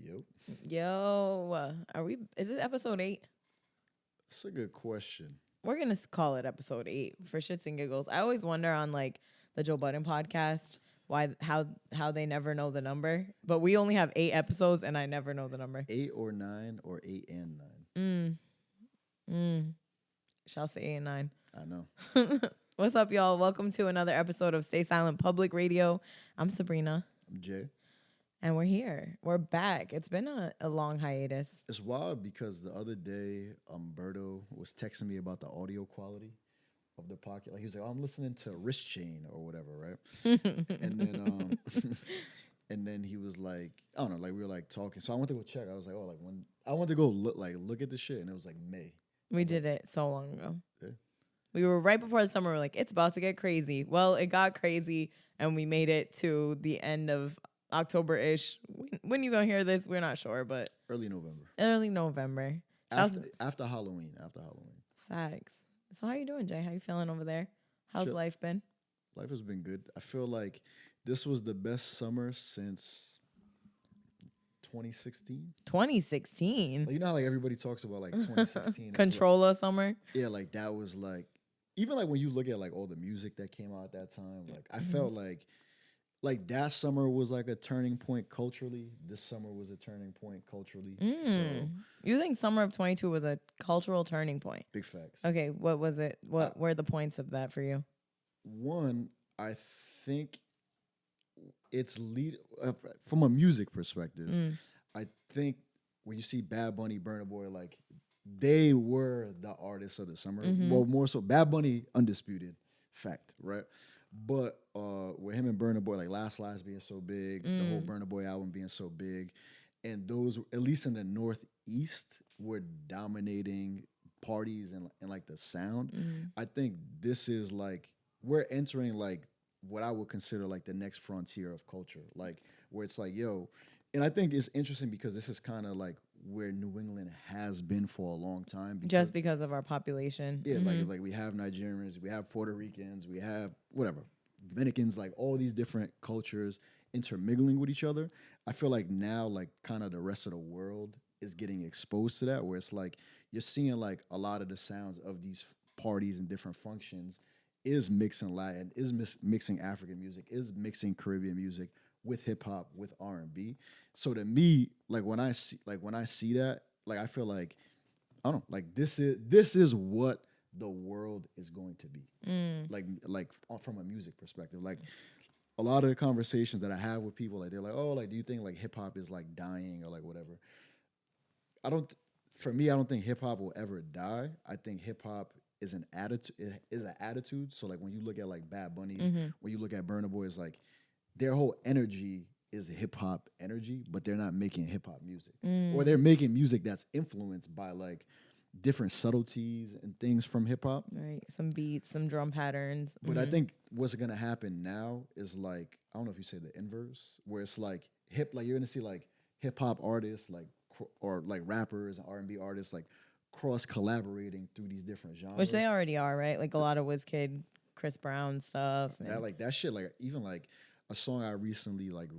Yep. Yo, is it episode 8? That's a good question. We're going to call it episode 8 for shits and giggles. I always wonder on like the Joe Budden podcast how they never know the number, but we only have 8 episodes and I never know the number. 8 or 9 or 8 and 9. Shall say 8 and 9. I know. What's up, y'all? Welcome to another episode of Stay Silent Public Radio. I'm Sabrina. I'm Jay. And we're here. We're back. It's been a long hiatus. It's wild because the other day, Berto was texting me about the audio quality of the podcast. Like he was like, "Oh, I'm listening to Wrist Chain or whatever, right?" and then, and then he was like, "I don't know." Like we were like talking. So I went to go check. I was like, "Oh, like when I went to go look at the shit," and it was like May. We did it so long ago. Yeah. We were right before the summer. We're like, it's about to get crazy. Well, it got crazy, and we made it to the end of October-ish. When you gonna hear this, we're not sure, but early November. After Halloween. Facts. So how you doing, Jay? How you feeling over there? How's life been? Life has been good. I feel like this was the best summer since 2016. 2016? Like, you know how like everybody talks about like 2016. Controller like, summer? Yeah, like that was like, even like when you look at like all the music that came out at that time, like I felt like that summer was like a turning point culturally. This summer was a turning point culturally. So you think summer of 22 was a cultural turning point? Big facts. Okay, what was it? What were the points of that for you? One, I think it's from a music perspective. I think when you see Bad Bunny, Burna Boy, like they were the artists of the summer. Well, more so Bad Bunny, undisputed fact, right? But with him and Burna Boy, like Last Lives being so big, the whole Burna Boy album being so big, and those, at least in the Northeast, were dominating parties and like the sound. I think this is like, we're entering like what I would consider like the next frontier of culture, like where it's like, yo, and I think it's interesting because this is kind of like where New England has been for a long time. Just because of our population. Yeah, like we have Nigerians, we have Puerto Ricans, we have whatever, Dominicans, like all these different cultures intermingling with each other. I feel like now like kind of the rest of the world is getting exposed to that, where it's like you're seeing like a lot of the sounds of these parties and different functions is mixing Latin, is mixing African music, is mixing Caribbean music with hip hop, with R&B. So to me, like when I see that, like I feel like, I don't know, like this is what the world is going to be. Like from a music perspective. Like a lot of the conversations that I have with people, like they're like, "Oh, like do you think like hip hop is like dying or like whatever?" For me, I don't think hip hop will ever die. I think hip hop is an attitude. So like when you look at like Bad Bunny, when you look at Burna Boy, it's like their whole energy is hip hop energy, but they're not making hip hop music, or they're making music that's influenced by like different subtleties and things from hip hop. Right, some beats, some drum patterns. But I think what's gonna happen now is like, I don't know if you say the inverse, where it's like you're gonna see like hip hop artists like or like rappers and R&B artists like cross collaborating through these different genres, which they already are, right? Like a lot of WizKid, Chris Brown stuff. That shit, like even like a song I recently like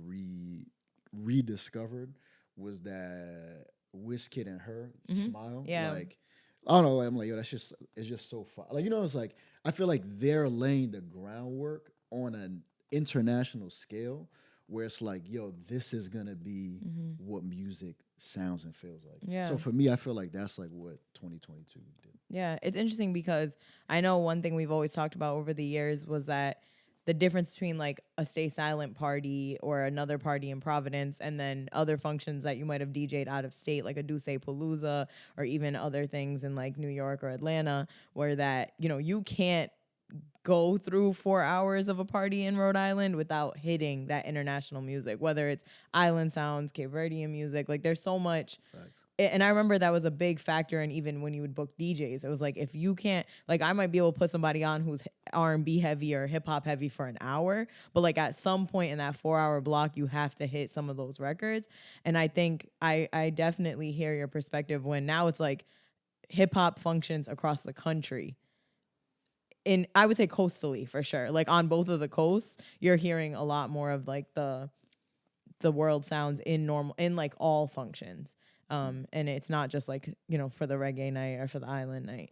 rediscovered was that WizKid and Her Smile. Yeah. Like I don't know, I'm like, yo, it's just so fun. Like, you know, it's like I feel like they're laying the groundwork on an international scale where it's like, yo, this is gonna be what music sounds and feels like. Yeah. So for me, I feel like that's like what 2022 did. Yeah, it's interesting because I know one thing we've always talked about over the years was that the difference between like a Stay Silent party or another party in Providence and then other functions that you might have DJ'd out of state, like a Duce Palooza or even other things in like New York or Atlanta, where that, you know, you can't go through 4 hours of a party in Rhode Island without hitting that international music, whether it's island sounds, Cape Verdean music. Like there's so much. Facts. And I remember that was a big factor. And even when you would book DJs, it was like, if you can't, like I might be able to put somebody on who's R&B heavy or hip hop heavy for an hour, but like at some point in that 4 hour block, you have to hit some of those records. And I think I definitely hear your perspective when now it's like hip hop functions across the country. I would say coastally for sure. Like on both of the coasts, you're hearing a lot more of like the the world sounds in like all functions. And it's not just like, for the reggae night or for the island night.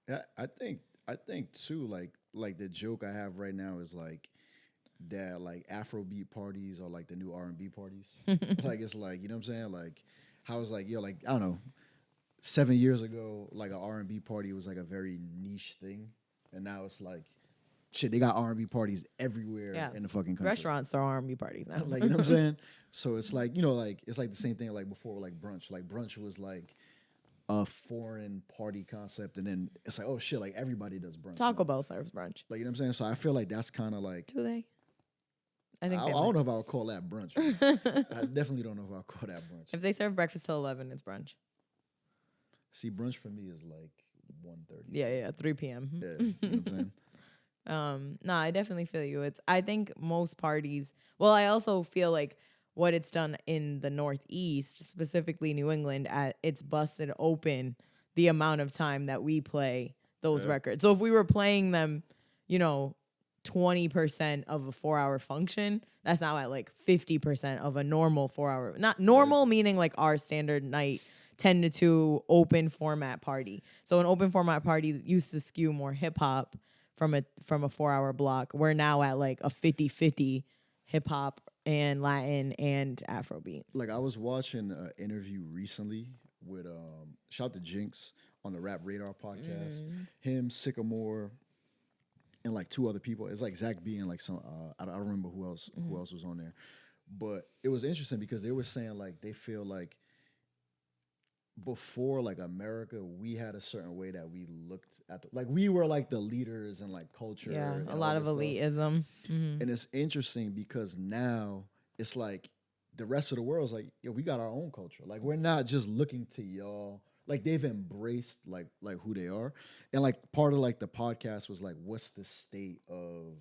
Yeah, I think too, like the joke I have right now is like that, like Afrobeat parties are like the new R&B parties. Like it's like, you know what I'm saying? Like how it's like, like I don't know, 7 years ago, like an R&B party was like a very niche thing, and now it's like, shit, they got R&B parties everywhere in the fucking country. Restaurants throw R&B parties now. Like, you know what I'm saying? So it's like, like it's like the same thing like before, like brunch. Like brunch was like a foreign party concept, and then it's like, oh shit, like everybody does brunch. Taco Bell serves brunch. Like, you know what I'm saying? So I feel like that's kind of like, do they? I think I don't know if I would call that brunch. I definitely don't know if I'll call that brunch. If they serve breakfast till 11, it's brunch. See, brunch for me is like 1:30. Yeah, 3 p.m. Yeah, you know what I'm saying? No, I definitely feel you. I think most parties, well, I also feel like what it's done in the Northeast, specifically New England, it's busted open the amount of time that we play those records. So if we were playing them, 20% of a 4-hour function, that's now at like 50% of a normal 4-hour. Not normal meaning like our standard night 10 to 2 open format party. So an open format party used to skew more hip hop from a 4-hour block. We're now at like a 50-50 hip hop and Latin and Afrobeat. Like I was watching an interview recently with shout out to Jinx on the Rap Radar podcast. Him, Sycamore, and like 2 other people. It's like Zach B and like some I don't remember who else was on there. But it was interesting because they were saying like they feel like before like America, we had a certain way that we looked at like we were like the leaders and like culture. Yeah, and a lot of elitism. And it's interesting because now it's like the rest of the world is like, yo, we got our own culture. Like we're not just looking to y'all. Like they've embraced like who they are. And like part of like the podcast was like, what's the state of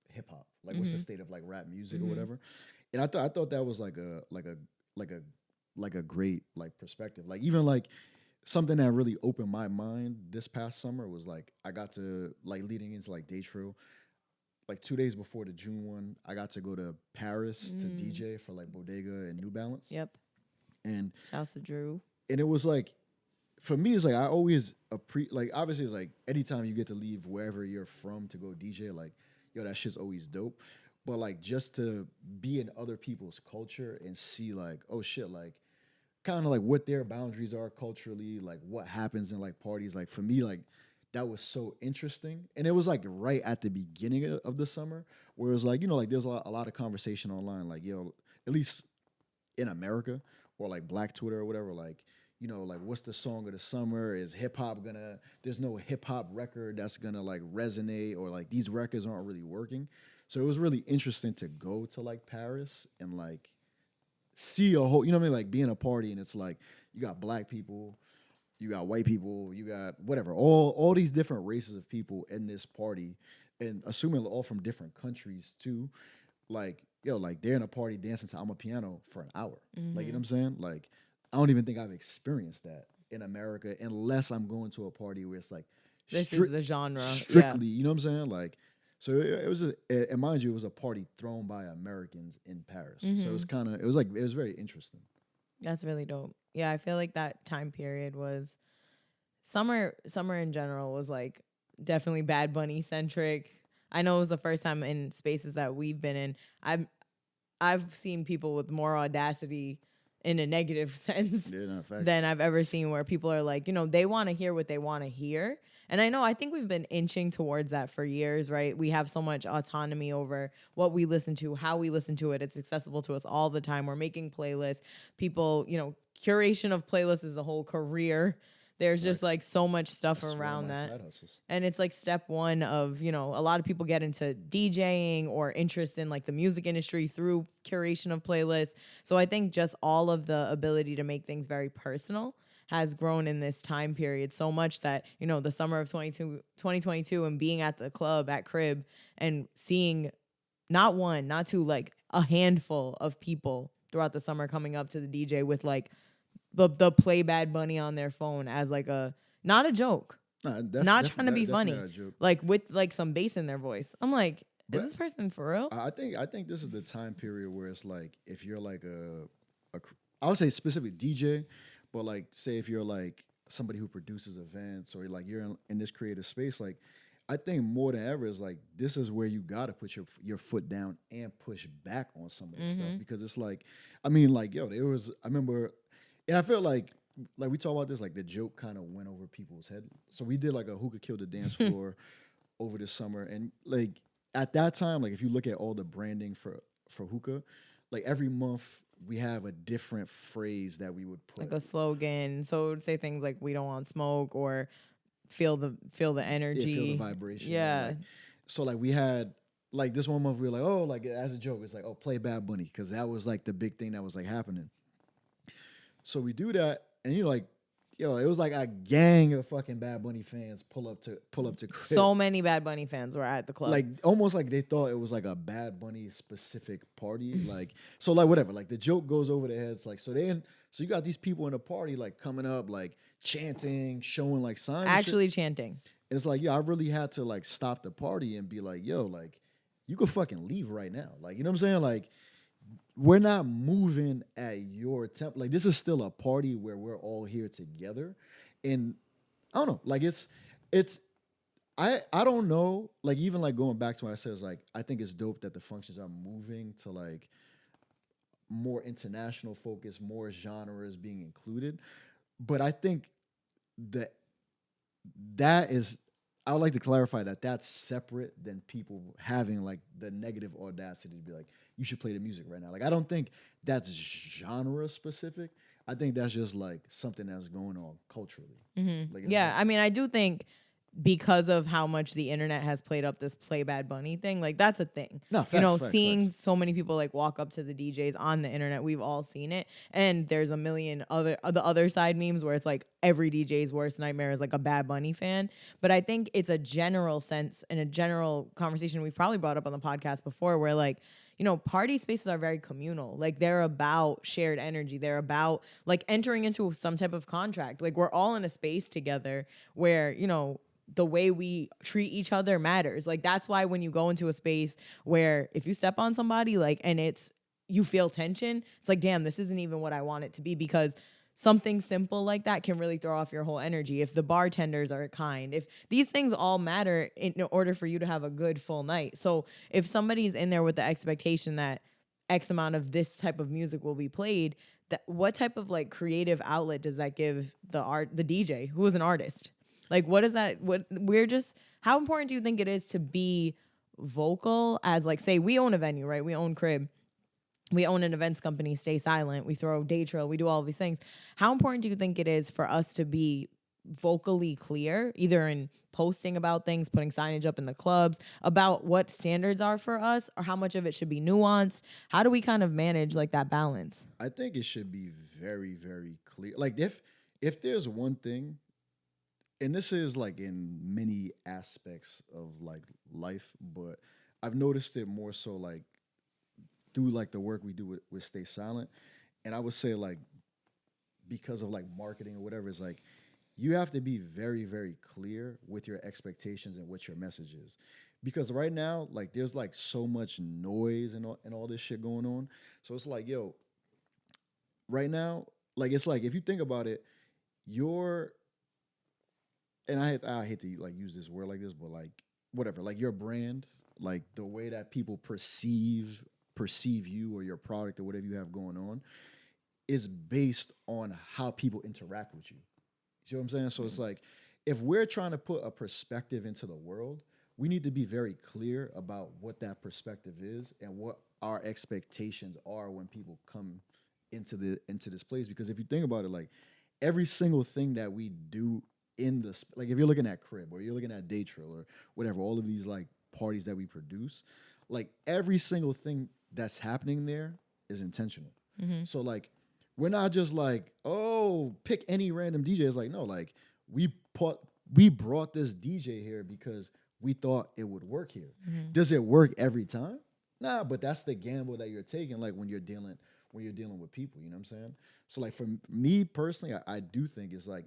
hip hop? Like what's the state of like rap music or whatever? And I thought that was like a great like perspective. Like even like something that really opened my mind this past summer was like I got to like leading into like day TRILL. Like 2 days before the June one, I got to go to Paris to DJ for like Bodega and New Balance. Yep. And shouts to Drew. And it was like, for me, it's like I always like obviously it's like anytime you get to leave wherever you're from to go DJ, like yo, that shit's always dope. But like just to be in other people's culture and see like, oh shit, like kind of like what their boundaries are culturally, like what happens in like parties. Like for me, like that was so interesting. And it was like right at the beginning of the summer where it was like, like there's a lot of conversation online, like, yo, at least in America or like Black Twitter or whatever, like, like what's the song of the summer? Is hip hop there's no hip hop record that's gonna like resonate, or like these records aren't really working. So it was really interesting to go to like Paris and like see a whole, like be in a party and it's like you got Black people, you got white people, you got whatever, all these different races of people in this party, and assuming all from different countries too. Like, yo, like they're in a party dancing to I'm a Piano for an hour. Like, you know what I'm saying? Like, I don't even think I've experienced that in America unless I'm going to a party where it's like this is the genre strictly. You know what I'm saying? Like, so it was and mind you, it was a party thrown by Americans in Paris. So it was very interesting. That's really dope. Yeah, I feel like that time period was summer in general was like definitely Bad Bunny centric. I know it was the first time in spaces that we've been in. I've seen people with more audacity in a negative sense than I've ever seen, where people are like, they want to hear what they want to hear. And I think we've been inching towards that for years, right? We have so much autonomy over what we listen to, how we listen to it. It's accessible to us all the time. We're making playlists. People, curation of playlists is a whole career. There's just like so much stuff around that. And it's like step one of, a lot of people get into DJing or interest in like the music industry through curation of playlists. So I think just all of the ability to make things very personal has grown in this time period so much that, the summer of 2022 and being at the club at Crib and seeing not one, not two, like a handful of people throughout the summer coming up to the DJ with like the play Bad Bunny on their phone as like not a joke, not trying to be funny, like with like some bass in their voice. I'm like, Is this person for real? I think this is the time period where it's like if you're like I would say specifically DJ, but like say if you're like somebody who produces events or like you're in this creative space, like I think more than ever is like this is where you gotta put your foot down and push back on some of this stuff because it's like I mean like yo there was I remember and I feel like we talk about this like the joke kind of went over people's head. So we did like a Who Could Kill the Dance Floor over this summer and like at that time like if you look at all the branding for hookah, like every month we have a different phrase that we would put like a slogan. So it would say things like "We don't want smoke" or "Feel the energy, feel the vibration." Yeah. Like, so like we had like this one month we were like oh like as a joke it's like oh play Bad Bunny because that was like the big thing that was like happening. So we do that and you know like yo it was like a gang of fucking Bad Bunny fans pull up to crib. So many Bad Bunny fans were at the club. Like almost like they thought it was like a Bad Bunny specific party. Like so like whatever. Like the joke goes over their heads. Like so you got these people in the party like coming up like chanting, showing like signs. Actually chanting. And it's like, yo, I really had to like stop the party and be like, yo, like you could fucking leave right now. Like, you know what I'm saying? Like we're not moving at your tempo. Like this is still a party where we're all here together. And I don't know, like it's I don't know, like even like going back to what I said is like I think it's dope that the functions are moving to like more international focus, more genres being included. But I think that is I would like to clarify that that's separate than people having like the negative audacity to be like, you should play the music right now. Like, I don't think that's genre specific. I think that's just like something that's going on culturally. Mm-hmm. Like, yeah, I mean, I do think because of how much the internet has played up this play Bad Bunny thing, like that's a thing. No, facts, you know, facts, seeing facts. so many people like walk up to the DJs on the internet, we've all seen it. And there's a million the other side memes where it's like every DJ's worst nightmare is like a Bad Bunny fan. But I think it's a general sense and a general conversation we've probably brought up on the podcast before where like, you know, party spaces are very communal. Like they're about shared energy. They're about like entering into some type of contract. Like we're all in a space together where, you know, the way we treat each other matters. Like that's why when you go into a space where if you step on somebody like and you feel tension, it's like, damn, this isn't even what I want it to be, because something simple like that can really throw off your whole energy. If the bartenders are kind, if these things all matter in order for you to have a good full night. So if somebody's in there with the expectation that X amount of this type of music will be played, what type of like creative outlet does that give the DJ who is an artist? Like, what is that? How important do you think it is to be vocal as, like, say, we own a venue, right? We own Crib. We own an events company, Stay Silent. We throw day TRILL. We do all of these things. How important do you think it is for us to be vocally clear, either in posting about things, putting signage up in the clubs, about what standards are for us, or how much of it should be nuanced? How do we kind of manage, like, that balance? I think it should be very, very clear. Like, if there's one thing, and this is like in many aspects of like life, but I've noticed it more so like through like the work we do with Stay Silent. And I would say like because of like marketing or whatever, it's like you have to be very, very clear with your expectations and what your message is. Because right now, like there's like so much noise and all this shit going on. So it's like, yo, right now, like it's like if you think about it, and I hate to like use this word like this, but like whatever, like your brand, like the way that people perceive you or your product or whatever you have going on is based on how people interact with you. You see what I'm saying? So it's like if we're trying to put a perspective into the world, we need to be very clear about what that perspective is and what our expectations are when people come into this place. Because if you think about it, like every single thing that we do in this, like if you're looking at Crib or you're looking at Day TRILL or whatever, all of these like parties that we produce, like every single thing that's happening there is intentional. Mm-hmm. So like we're not just like, oh, pick any random DJ. It's like, no, like we brought this DJ here because we thought it would work here. Mm-hmm. Does it work every time? Nah, but that's the gamble that you're taking, like when you're dealing with people, you know what I'm saying? So like for me personally, I do think it's like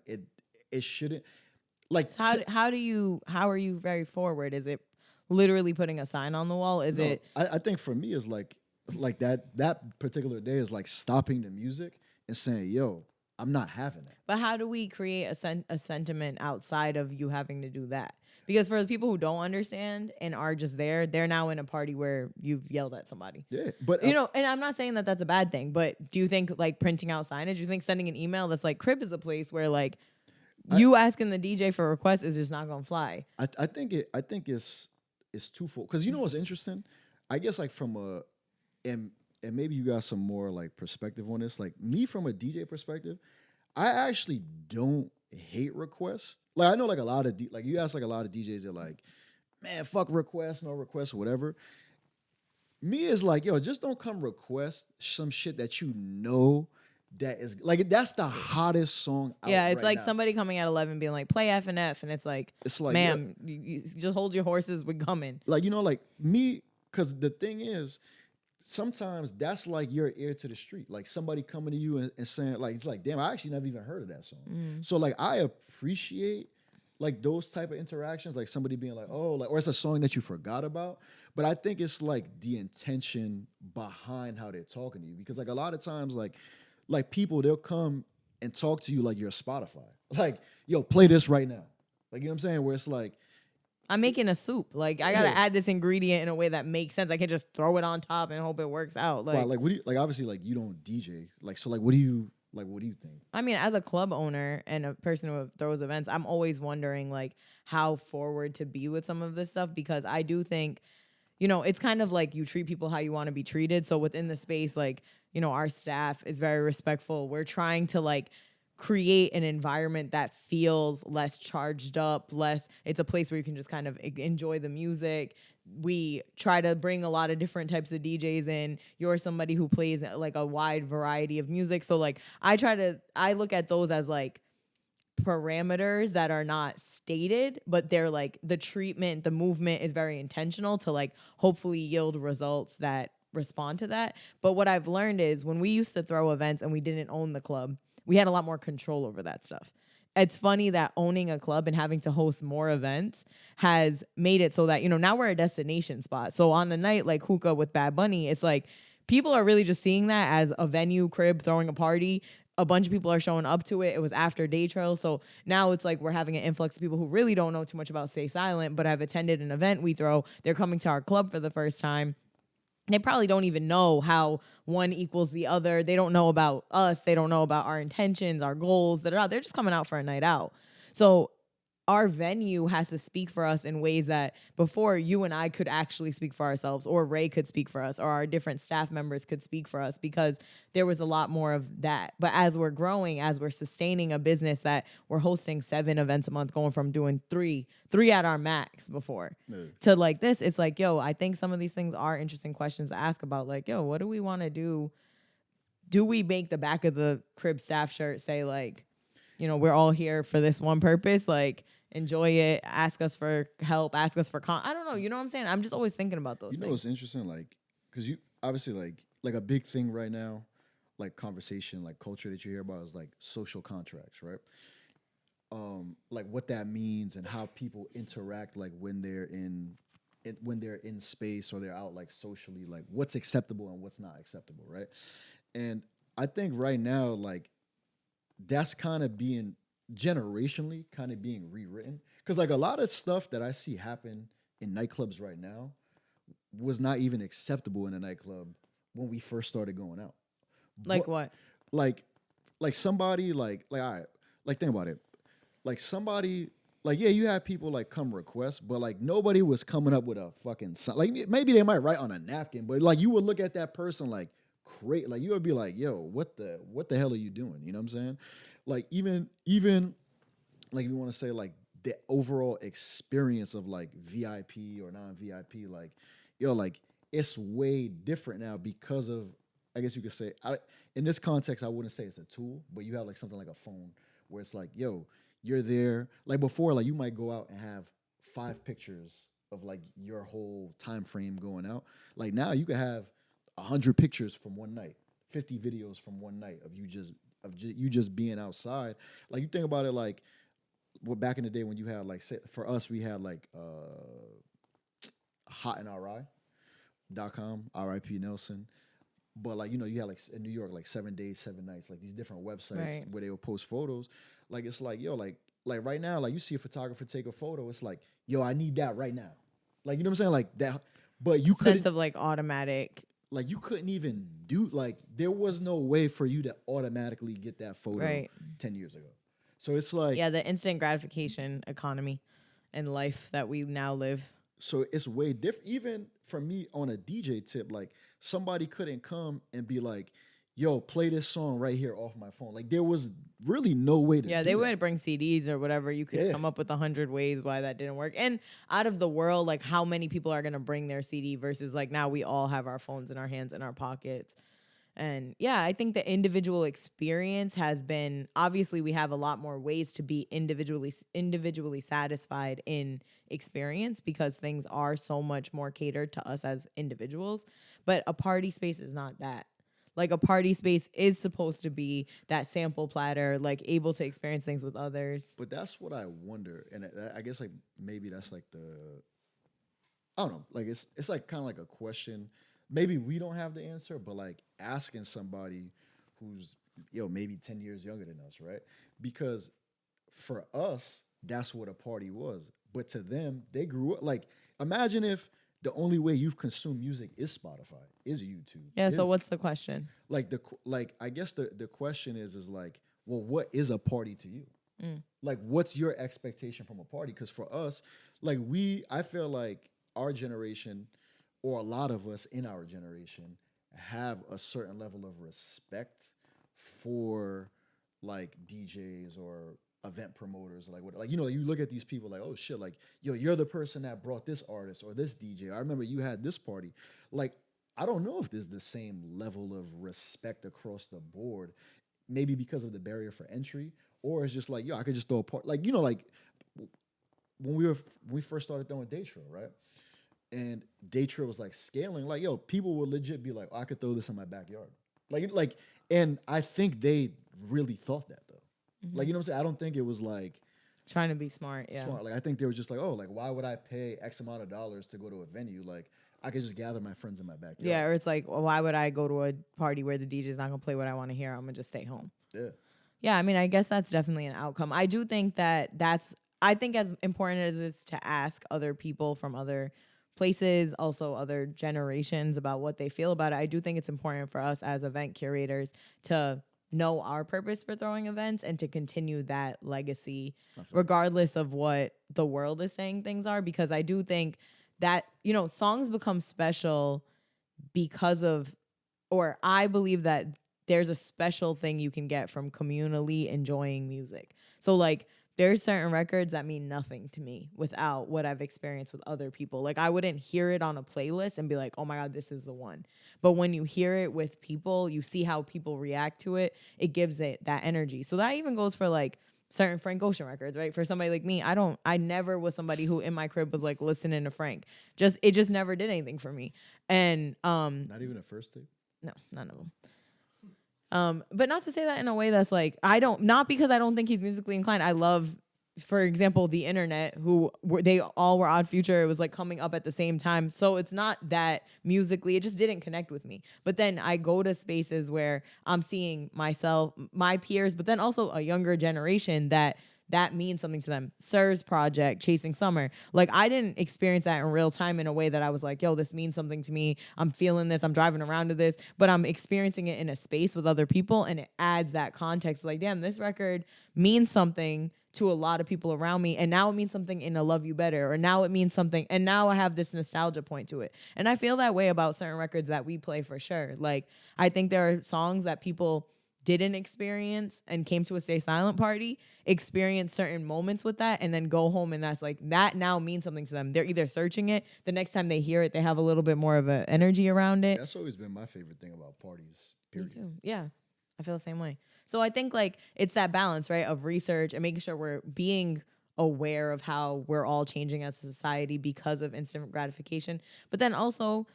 it shouldn't like. So how are you very forward? Is it literally putting a sign on the wall? Is No, it? I think for me is like that particular day is like stopping the music and saying, yo, I'm not having that. But how do we create a sentiment outside of you having to do that? Because for the people who don't understand and are just there, they're now in a party where you've yelled at somebody. Yeah, but You know, and I'm not saying that that's a bad thing, but do you think like printing out signage, do you think sending an email that's like Crib is a place where like you asking the DJ for requests is just not gonna fly? I think it's twofold. Because you know what's interesting? I guess like from a and maybe you got some more like perspective on this. Like me from a DJ perspective, I actually don't hate requests. Like I know like a lot of like you ask like a lot of DJs that like, man, fuck requests, no requests, or whatever. Me is like, yo, just don't come request some shit that you know that is like that's the hottest song out Yeah, it's right like now. somebody coming at 11 being like, play F and F, and it's like, ma'am, you just hold your horses, we're coming. Like, you know, like me, because the thing is, sometimes that's like your ear to the street. Like somebody coming to you and saying, like, it's like, damn, I actually never even heard of that song. So like I appreciate like those type of interactions, like somebody being like, oh, like, or it's a song that you forgot about. But I think it's like the intention behind how they're talking to you. Because like a lot of times, like people, they'll come and talk to you like you're Spotify. Like, yo, play this right now. Like, you know what I'm saying? Where it's like, I'm making a soup. Like I gotta add this ingredient in a way that makes sense. I can't just throw it on top and hope it works out. Like, wow, like what do you like? Obviously, like you don't DJ. Like, so like, what do you think? I mean, as a club owner and a person who throws events, I'm always wondering like how forward to be with some of this stuff, because I do think, you know, it's kind of like you treat people how you want to be treated. So within the space, like, you know, our staff is very respectful. We're trying to like create an environment that feels less charged up, it's a place where you can just kind of enjoy the music. We try to bring a lot of different types of DJs in. You're somebody who plays like a wide variety of music. So like I look at those as like parameters that are not stated, but they're like the treatment, the movement is very intentional to like hopefully yield results that respond to that. But what I've learned is when we used to throw events and we didn't own the club, we had a lot more control over that stuff. It's funny that owning a club and having to host more events has made it so that, you know, now we're a destination spot. So on the night like Hookah with Bad Bunny, it's like people are really just seeing that as a venue, crib, throwing a party. A bunch of people are showing up to it. It was after day trail. So now it's like we're having an influx of people who really don't know too much about Stay Silent, but have attended an event we throw. They're coming to our club for the first time. They probably don't even know how one equals the other. They don't know about us. They don't know about our intentions, our goals. They're just coming out for a night out. So our venue has to speak for us in ways that before you and I could actually speak for ourselves, or Ray could speak for us, or our different staff members could speak for us, because there was a lot more of that. But as we're growing, as we're sustaining a business that we're hosting 7 events a month, going from doing three at our max before to like this, it's like, yo, I think some of these things are interesting questions to ask about. Like, yo, what do we want to do? Do we make the back of the crib staff shirt say like, you know, we're all here for this one purpose, like enjoy it, ask us for help, ask us for I don't know, you know what I'm saying? I'm just always thinking about those things. You know what's interesting? Like, because you obviously like a big thing right now, like conversation, like culture that you hear about is like social contracts, right? Like what that means and how people interact, like when they're in space or they're out like socially, like what's acceptable and what's not acceptable, right? And I think right now, like that's kind of being generationally kind of being rewritten, because like a lot of stuff that I see happen in nightclubs right now was not even acceptable in a nightclub when we first started going out. Like what? Like somebody like all right, like think about it. Like somebody like, yeah, you have people like come request, but like nobody was coming up with a fucking sign. Like maybe they might write on a napkin, but like you would look at that person like great, like you would be like, yo, what the hell are you doing? You know what I'm saying? Like even like if you want to say like the overall experience of like VIP or non-VIP, like yo, like it's way different now because of, I guess you could say, in this context, I wouldn't say it's a tool, but you have like something like a phone where it's like, yo, you're there. Like before, like you might go out and have 5 pictures of like your whole time frame going out. Like now you could have 100 pictures from one night, 50 videos from one night of you just being outside. Like you think about it, like well, back in the day when you had like, say, for us, we had like hotnri.com, R.I.P. Nelson. But like, you know, you had like in New York, like 7 days, 7 nights, like these different websites where they would post photos. Like, it's like, yo, like right now, like you see a photographer take a photo, it's like, yo, I need that right now. Like, you know what I'm saying? Like that, but you couldn't. Sense of like automatic. Like you couldn't even do, like there was no way for you to automatically get that photo 10 years ago. So it's like. Yeah, the instant gratification economy and life that we now live. So it's way different. Even for me on a DJ tip, like somebody couldn't come and be like, yo, play this song right here off my phone. Like there was really no way to do they that. would bring CDs or whatever. You could come up with 100 ways why that didn't work. And out of the world, like how many people are going to bring their CD versus like now we all have our phones in our hands, in our pockets. And yeah, I think the individual experience has been, obviously we have a lot more ways to be individually satisfied in experience because things are so much more catered to us as individuals. But a party space is not that. Like a party space is supposed to be that sample platter, like able to experience things with others. But that's what I wonder. And I guess like maybe that's like I don't know, like it's like kind of like a question. Maybe we don't have the answer, but like asking somebody who's, maybe 10 years younger than us, right? Because for us, that's what a party was. But to them, they grew up, like, imagine if the only way you've consumed music is Spotify, is YouTube. Yeah, so what's the question? Like, I guess the question is like, well, what is a party to you? Like, what's your expectation from a party? Because for us, like I feel like our generation, or a lot of us in our generation, have a certain level of respect for like DJs or event promoters, like what, like, you look at these people like, oh shit, like, yo, you're the person that brought this artist or this DJ. I remember you had this party. Like, I don't know if there's the same level of respect across the board, maybe because of the barrier for entry, or it's just like, yo, I could just throw a party. Like, like when we first started throwing day trill, right? And day trill was like scaling, like, yo, people would legit be like, oh, I could throw this in my backyard. Like, and I think they really thought that though. Mm-hmm. Like, you know what I'm saying? I don't think it was like trying to be smart. Yeah. Smart. Like, I think they were just like, oh, like, why would I pay X amount of dollars to go to a venue? Like, I could just gather my friends in my backyard. Yeah. Or it's like, well, why would I go to a party where the DJ's not going to play what I want to hear? I'm going to just stay home. Yeah. Yeah. I mean, I guess that's definitely an outcome. I do think I think as important as it is to ask other people from other places, also other generations, about what they feel about it, I do think it's important for us as event curators to know our purpose for throwing events and to continue that legacy regardless of what the world is saying things are, because I do think that, songs become special because of, or I believe that there's a special thing you can get from communally enjoying music. So like, there's certain records that mean nothing to me without what I've experienced with other people. Like, I wouldn't hear it on a playlist and be like, oh my God, this is the one. But when you hear it with people, you see how people react to it. It gives it that energy. So that even goes for like certain Frank Ocean records, right? For somebody like me, I never was somebody who in my crib was like listening to Frank. It just never did anything for me. And not even a first tape? No, none of them. But not to say that in a way that's like, not because I don't think he's musically inclined. I love, for example, The Internet, they all were Odd Future. It was like coming up at the same time. So it's not that musically, it just didn't connect with me. But then I go to spaces where I'm seeing myself, my peers, but then also a younger generation that means something to them. Sir's project, Chasing Summer. Like, I didn't experience that in real time in a way that I was like, yo, this means something to me. I'm feeling this. I'm driving around to this. But I'm experiencing it in a space with other people, and it adds that context. Like, damn, this record means something to a lot of people around me, and now it means something in A Love You Better, or now it means something, and now I have this nostalgia point to it. And I feel that way about certain records that we play for sure. Like, I think there are songs that people didn't experience and came to a Stay Silent party, experience certain moments with that, and then go home, and that's like, that now means something to them. They're either searching it, the next time they hear it, they have a little bit more of an energy around it. That's always been my favorite thing about parties, period. Me too. Yeah, I feel the same way. So I think like it's that balance, right, of research and making sure we're being aware of how we're all changing as a society because of instant gratification, but then also,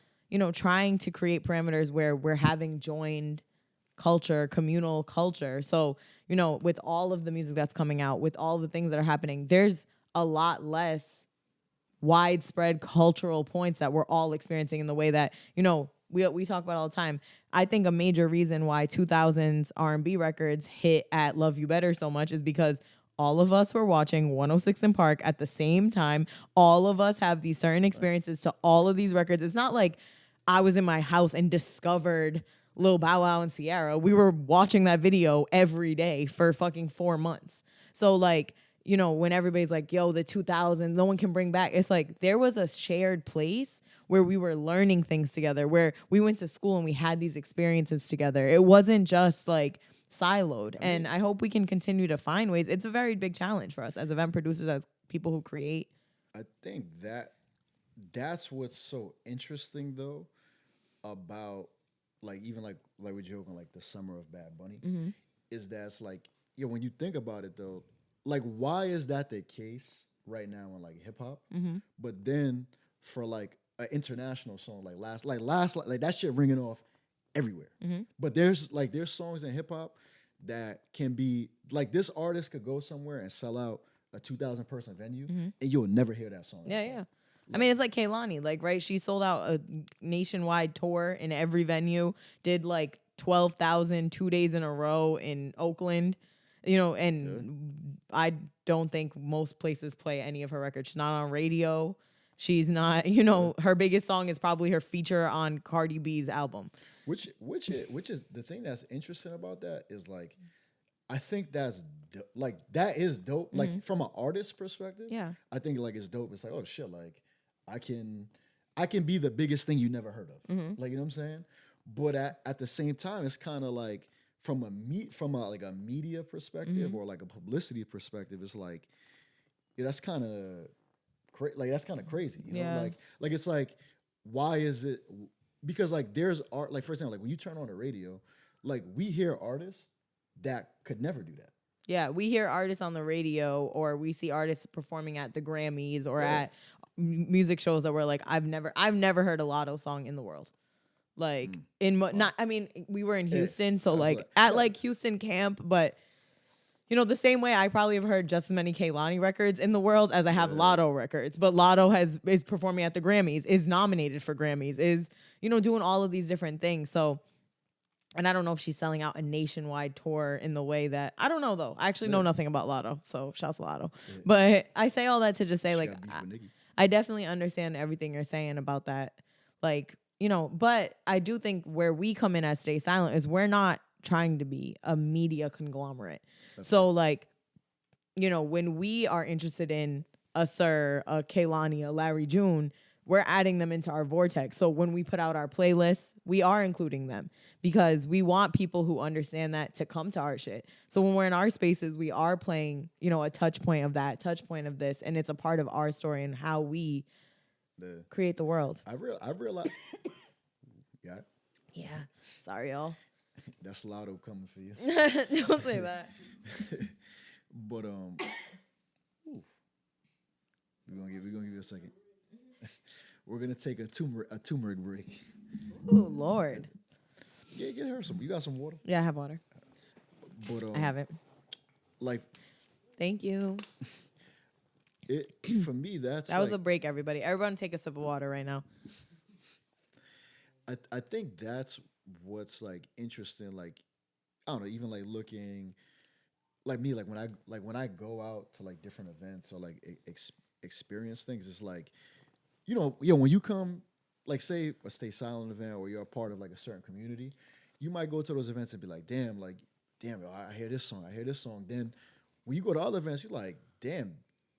trying to create parameters where we're having joined culture, communal culture. So, with all of the music that's coming out, with all the things that are happening, there's a lot less widespread cultural points that we're all experiencing in the way that, you know, we talk about all the time. I think a major reason why 2000s R&B records hit at Love You Better so much is because all of us were watching 106 in Park at the same time. All of us have these certain experiences to all of these records. It's not like I was in my house and discovered Lil Bow Wow and Ciara. We were watching that video every day for fucking 4 months. So like, you know, when everybody's like, yo, the 2000s, no one can bring back. It's like there was a shared place where we were learning things together, where we went to school and we had these experiences together. It wasn't just like siloed. And I hope we can continue to find ways. It's a very big challenge for us as event producers, as people who create. I think that's what's so interesting though about like even like we're joking like the summer of Bad Bunny is that's like, yeah, when you think about it though, like why is that the case right now in like hip hop? But then for like an international song like last that shit ringing off everywhere. But there's songs in hip hop that can be like this artist could go somewhere and sell out a 2,000 person venue and you'll never hear that song. Yeah. I mean, it's like Kehlani, like, right? She sold out a nationwide tour in every venue, did like 12,000 2 days in a row in Oakland, you know, and I don't think most places play any of her records. She's not on radio. She's not, you know, her biggest song is probably her feature on Cardi B's album. Which is the thing that's interesting about that is like, I think that's like that is dope. Like from an artist perspective, yeah, I think like it's dope. It's like, oh shit, like I can be the biggest thing you never heard of. Like, you know what I'm saying? But at the same time, it's kind of like from a media perspective or like a publicity perspective, it's like, yeah, that's kind of that's kind of crazy. You know, like it's like, why is it? Because like there's art, like for example, like when you turn on the radio, like we hear artists that could never do that. Yeah, we hear artists on the radio, or we see artists performing at the Grammys or at music shows that we're like, I've never heard a Lotto song in the world. Like we were in Houston, so like at like Houston camp, but you know, the same way I probably have heard just as many Kehlani records in the world as I have Lotto records. But Lotto is performing at the Grammys, is nominated for Grammys, is, you know, doing all of these different things. So, and I don't know if she's selling out a nationwide tour in the way that, I don't know though. I actually know nothing about Lotto, so shouts to Lotto. But I say all that to just say like, I definitely understand everything you're saying about that. Like, you know, but I do think where we come in as Stay Silent is we're not trying to be a media conglomerate. So like, you know, when we are interested in a Sir, a Kehlani, a Larry June, we're adding them into our vortex. So when we put out our playlists, we are including them because we want people who understand that to come to our shit. So when we're in our spaces, we are playing, you know, a touch point of that, touch point of this, and it's a part of our story and how we create the world. I realize. Yeah. Sorry, y'all. That's Lotto coming for you. Don't say that. But we're gonna give you a second. We're gonna take a turmeric break. Oh Lord. Yeah, get her some. You got some water? Yeah, I have water. But I have it. Like, thank you. It for me that was a break. Everybody take a sip of water right now. I think that's what's like interesting. Like, I don't know, even like looking like me, like when I go out to like different events or like experience things, it's like, you know, when you come, like say a Stay Silent event or you're a part of like a certain community, you might go to those events and be like, damn, I hear this song. Then when you go to other events, you're like, damn,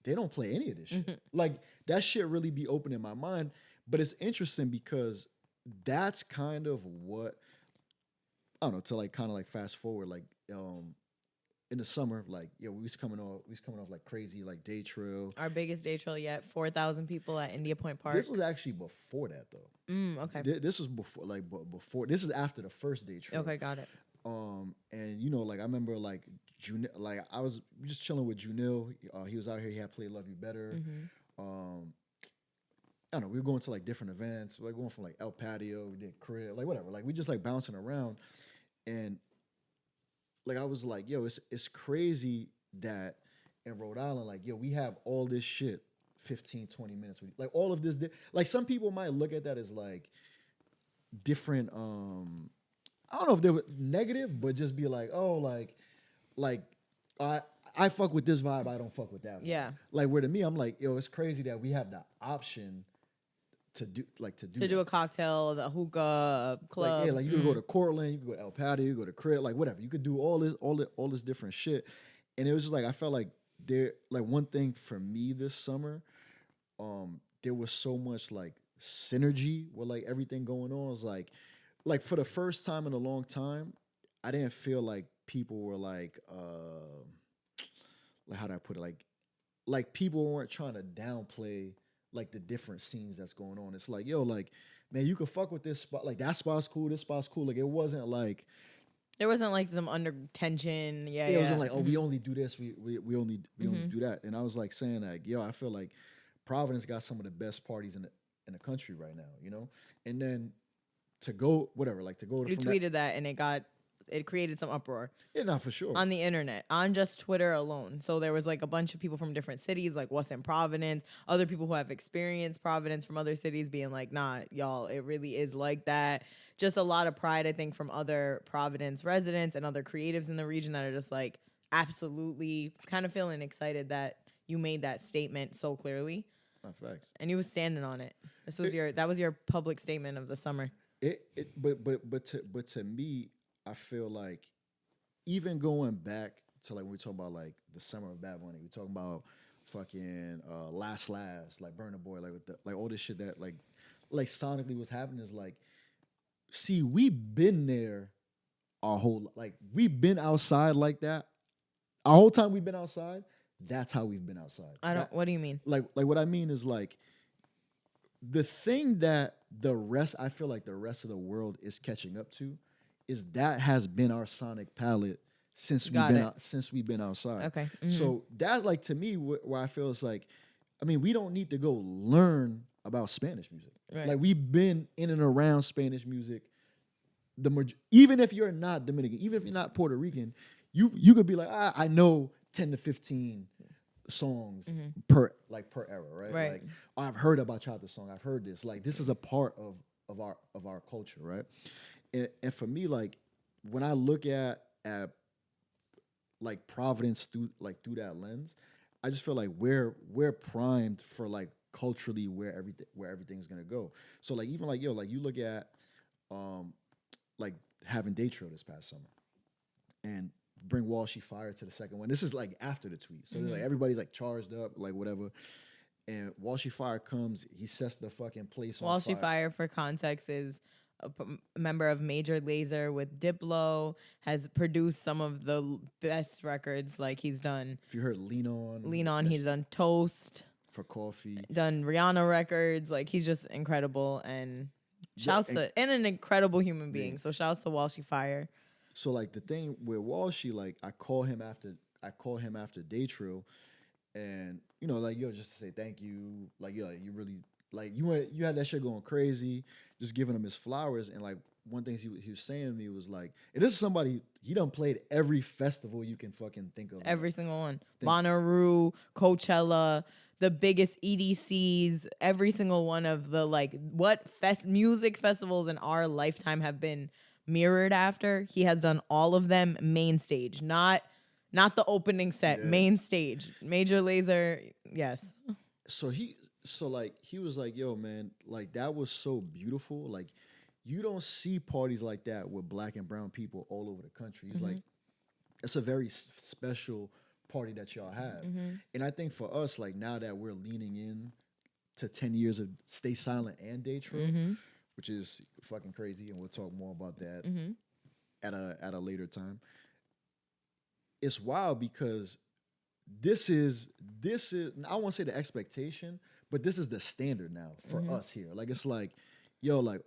they don't play any of this shit. Like that shit really be open in my mind. But it's interesting because that's kind of what, I don't know, to like kind of like fast forward, like in the summer, like we was coming off like crazy, like day trill. Our biggest day trill yet, 4,000 people at India Point Park. This was actually before that though. Okay. This was before. This is after the first day trill. Okay, got it. And you know, like I remember like I was just chilling with Junil. He was out here. He had played Love You Better. I don't know. We were going to like different events. We're going from like El Patio. We did crib, like whatever. Like we just like bouncing around, and like I was like, yo, it's crazy that in Rhode Island, like, yo, we have all this shit 15, 20 minutes with you. Like all of this, like some people might look at that as like different, I don't know if they were negative, but just be like, oh, like I fuck with this vibe, I don't fuck with that vibe. Yeah. Like where to me, I'm like, yo, it's crazy that we have the option to do a cocktail, the hookah club. Like, yeah, like you could go to Cortland, you could go to El Patio, you could go to Crib, like whatever. You could do all this different shit. And it was just like I felt like one thing for me this summer, there was so much like synergy with like everything going on. It was like for the first time in a long time, I didn't feel like people were like how do I put it? Like people weren't trying to downplay like the different scenes that's going on. It's like, yo, like, man, you could fuck with this spot. Like that spot's cool, this spot's cool. Like it wasn't like there wasn't like some under tension. Yeah. It wasn't like, oh, we only do this, we only do that. And I was like saying like, yo, I feel like Providence got some of the best parties in the country right now, you know? And then to go You tweeted that and it created some uproar. Yeah, not for sure. On the internet, on just Twitter alone. So there was like a bunch of people from different cities, like what's in Providence, other people who have experienced Providence from other cities being like, nah, y'all, it really is like that. Just a lot of pride, I think, from other Providence residents and other creatives in the region that are just like absolutely kind of feeling excited that you made that statement so clearly. Facts. And you was standing on it. That was your public statement of the summer. But to me, I feel like even going back to like when we talk about like the summer of Bad Bunny, we talking about fucking Last, like Burna Boy, like with like all this shit that like sonically what's happening is like, see, we been there our whole, like we've been outside like that. Our whole time we've been outside, that's how we've been outside. What do you mean? Like what I mean is like the thing that I feel like the rest of the world is catching up to is that has been our sonic palette since we've been outside. Okay. Mm-hmm. So that like to me where I feel it's like, I mean, we don't need to go learn about Spanish music. Right. Like we've been in and around Spanish music. Even if you're not Dominican, even if you're not Puerto Rican, you could be like, I know 10 to 15 songs per era, right? Like, oh, I've heard about this song. I've heard this. Like this is a part of our culture, right? And for me, like when I look at like Providence through that lens, I just feel like we're primed for like culturally where everything's gonna go. So like even like yo, like you look at like having Day Trill this past summer and bring Watefire to the second one. This is like after the tweet. So like everybody's like charged up, like whatever. And Watefire comes, he sets the fucking place on fire. Watefire, for context, is a member of Major Lazer with Diplo, has produced some of the best records. Like he's done. If you heard Lean On, he's done Toast for Coffee, done Rihanna records. Like he's just incredible and and an incredible human being. So shouts to Watefire. So like the thing with Walshy, like I call him after Day Trill, and you know like yo just to say thank you, like yo like, you really like you had that shit going crazy, just giving him his flowers. And like one thing he was saying to me was like, and this is somebody, he done played every festival you can fucking think of. Every single one. Bonnaroo, Coachella, the biggest EDCs, every single one of the like what music festivals in our lifetime have been mirrored after. He has done all of them main stage, not the opening set, main stage. Major Lazer, yes. So he was like, yo, man, like that was so beautiful. Like you don't see parties like that with black and brown people all over the country. He's like, it's a very special party that y'all have. And I think for us, like now that we're leaning in to 10 years of Stay Silent and Day Trill, which is fucking crazy, and we'll talk more about that at a later time. It's wild because this is I won't say the expectation, but this is the standard now for us here. Like it's like, yo, like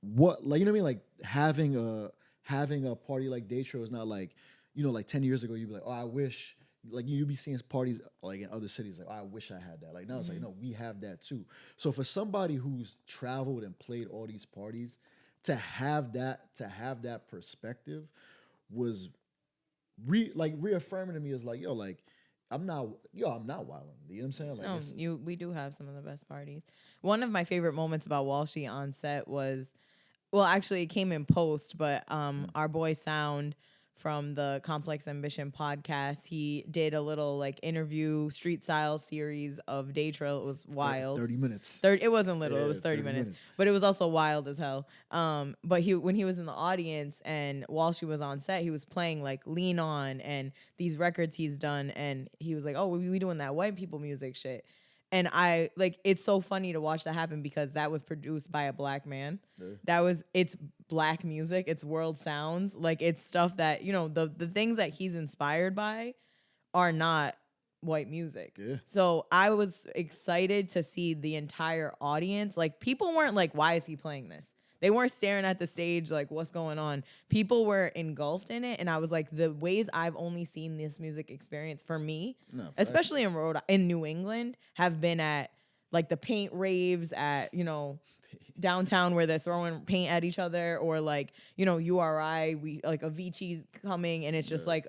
what, like you know what I mean? Like having a party like Day Trill is not like, you know, like 10 years ago you'd be like, oh, I wish, like you'd be seeing parties like in other cities, like, oh, I wish I had that. Like now it's like, no, we have that too. So for somebody who's traveled and played all these parties, to have that perspective was reaffirming to me as like, yo, like I'm not wilding. You know what I'm saying? Like, No, we do have some of the best parties. One of my favorite moments about Walshy on set was, well, actually, it came in post, but our boy Sound from the Complex Ambition podcast, he did a little like interview street style series of Day Trill. It was wild. 30 minutes. It wasn't little. It was 30 minutes. But it was also wild as hell. But when he was in the audience and while she was on set, he was playing like Lean On and these records he's done. And he was like, oh, we doing that white people music shit. And I like, it's so funny to watch that happen because that was produced by a black man. Yeah. It's black music. It's world sounds. Like, it's stuff that, you know, the things that he's inspired by are not white music. Yeah. So I was excited to see the entire audience. Like, people weren't like, why is he playing this? They weren't staring at the stage like, what's going on? People were engulfed in it. And I was like, the ways I've only seen this music experience for me, especially in New England, have been at like the paint raves at, you know, downtown where they're throwing paint at each other, or like, you know, URI, we like Avicii's coming and it's just like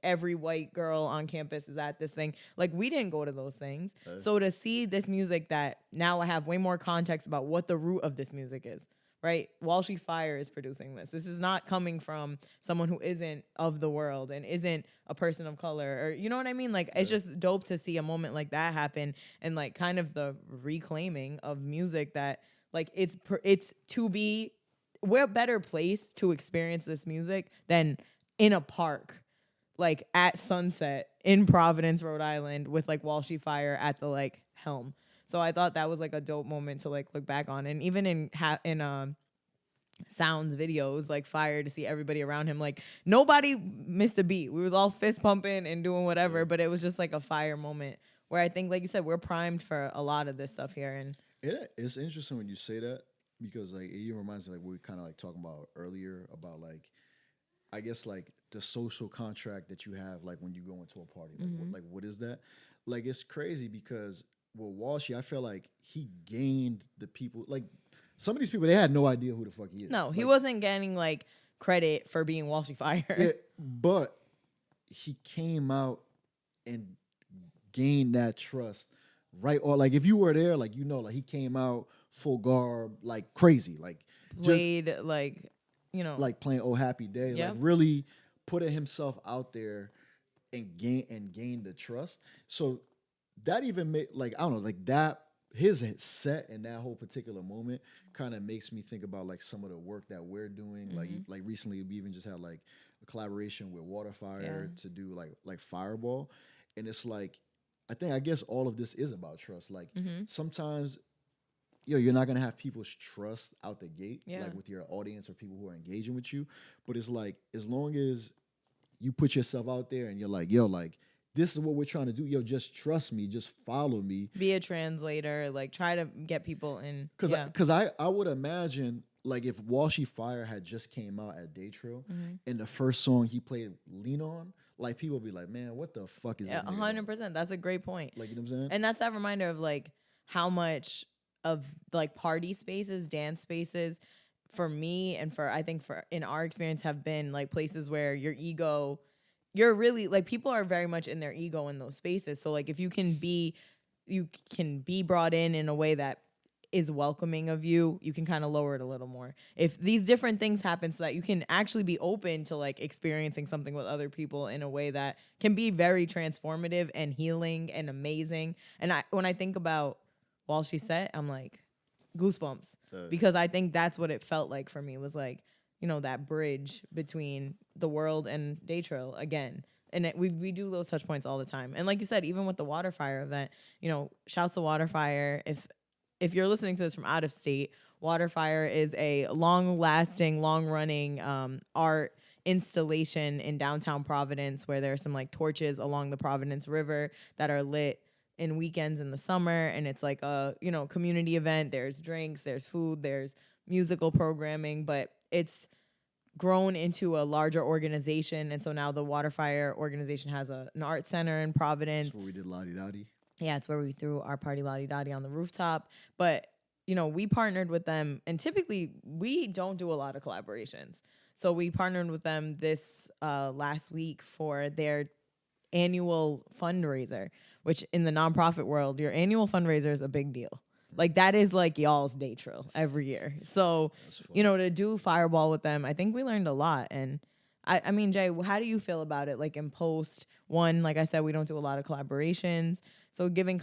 every white girl on campus is at this thing. Like, we didn't go to those things. So to see this music that now I have way more context about what the root of this music is. Right? Watefire is producing this. This is not coming from someone who isn't of the world and isn't a person of color, or, you know what I mean? Like, it's just dope to see a moment like that happen, and like kind of the reclaiming of music that like it's to be, we're a better place to experience this music than in a park, like at sunset in Providence, Rhode Island, with like Watefire at the like helm. So I thought that was like a dope moment to like look back on. And even in Sound's videos, like fire to see everybody around him. Like, nobody missed a beat. We was all fist pumping and doing whatever, but it was just like a fire moment where I think, like you said, we're primed for a lot of this stuff here. And it's interesting when you say that, because like it even reminds me like we kind of like talking about earlier about like, I guess like the social contract that you have like when you go into a party. Like, what is that? Like, it's crazy because with Walshy, I feel like he gained the people. Like, some of these people, they had no idea who the fuck he is. No, like, he wasn't getting like credit for being Watefire. Yeah, but he came out and gained that trust, right? Or like, if you were there, like, you know, like he came out full garb, like crazy, like played just, like, you know, like playing "Oh Happy Day," like really putting himself out there and gained the trust. So that even made, like, I don't know, like that, his set in that whole particular moment kind of makes me think about like some of the work that we're doing. Like recently we even just had like a collaboration with Watefire to do like Fireball. And it's like, I guess all of this is about trust. Like sometimes, you're not gonna have people's trust out the gate, like with your audience or people who are engaging with you. But it's like, as long as you put yourself out there and you're like, like, this is what we're trying to do. Just trust me. Just follow me. Be a translator. Like, try to get people in. Because I would imagine, like, if Watefire had just came out at Day Trill and the first song he played Lean On, like, people would be like, man, what the fuck is this? 100%. That's a great point. Like, you know what I'm saying? And that's that reminder of, like, how much of, like, party spaces, dance spaces, for me and I think in our experience, have been, like, places where your ego... You're really, like, people are very much in their ego in those spaces. So, like, if you can be brought in a way that is welcoming of you, you can kind of lower it a little more. If these different things happen so that you can actually be open to, like, experiencing something with other people in a way that can be very transformative and healing and amazing. And when I think about Walshy set, I'm like, goosebumps. Because I think that's what it felt like for me, was like, you know, that bridge between the world and Day Trill again. And we do those touch points all the time. And like you said, even with the Watefire event, you know, shouts to Watefire. If you're listening to this from out of state, Watefire is a long-lasting, long-running art installation in downtown Providence where there are some like torches along the Providence River that are lit in weekends in the summer. And it's like a, you know, community event. There's drinks, there's food, there's musical programming, but it's grown into a larger organization. And so now the Watefire organization has an art center in Providence. That's where we did Lottie Dottie. Yeah, it's where we threw our party Lottie Dottie on the rooftop. But, you know, we partnered with them, and typically we don't do a lot of collaborations. So we partnered with them this last week for their annual fundraiser, which in the nonprofit world, your annual fundraiser is a big deal. Like that is like y'all's day trill every year. So, to do Fireball with them, I think we learned a lot. And I mean, Jay, how do you feel about it? Like in post one, like I said, we don't do a lot of collaborations. So giving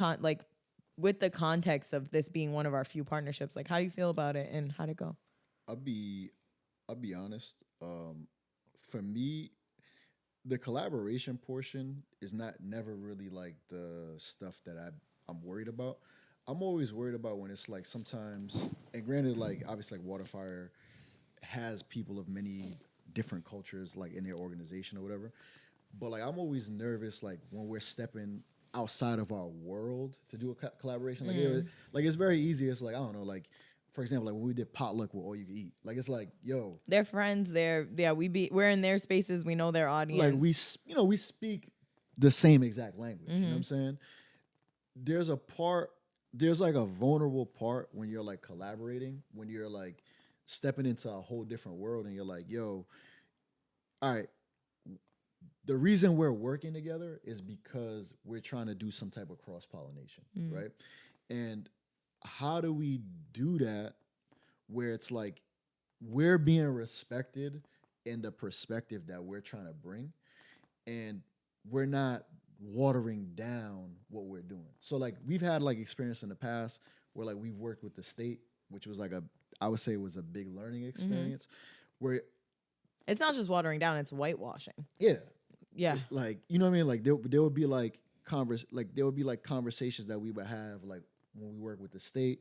with the context of this being one of our few partnerships, like how do you feel about it and how'd it go? I'll be honest. For me, the collaboration portion is never really like the stuff that I'm worried about. I'm always worried about when it's like sometimes, and granted, like obviously like Watefire has people of many different cultures like in their organization or whatever. But like I'm always nervous like when we're stepping outside of our world to do a collaboration. Like it's very easy. It's like, I don't know, like for example, like when we did potluck with All You Can Eat, like it's like, yo, they're friends. We're in their spaces. We know their audience. Like we speak the same exact language. You know what I'm saying? There's like a vulnerable part when you're like collaborating, when you're like stepping into a whole different world and you're like, yo, all right, the reason we're working together is because we're trying to do some type of cross-pollination, right? And how do we do that where it's like we're being respected in the perspective that we're trying to bring and we're not watering down what we're doing. So like we've had like experience in the past where like we've worked with the state, which was like I would say it was a big learning experience where it's not just watering down, it's whitewashing. Yeah. Like, you know what I mean? Like there would be like conversations that we would have like when we work with the state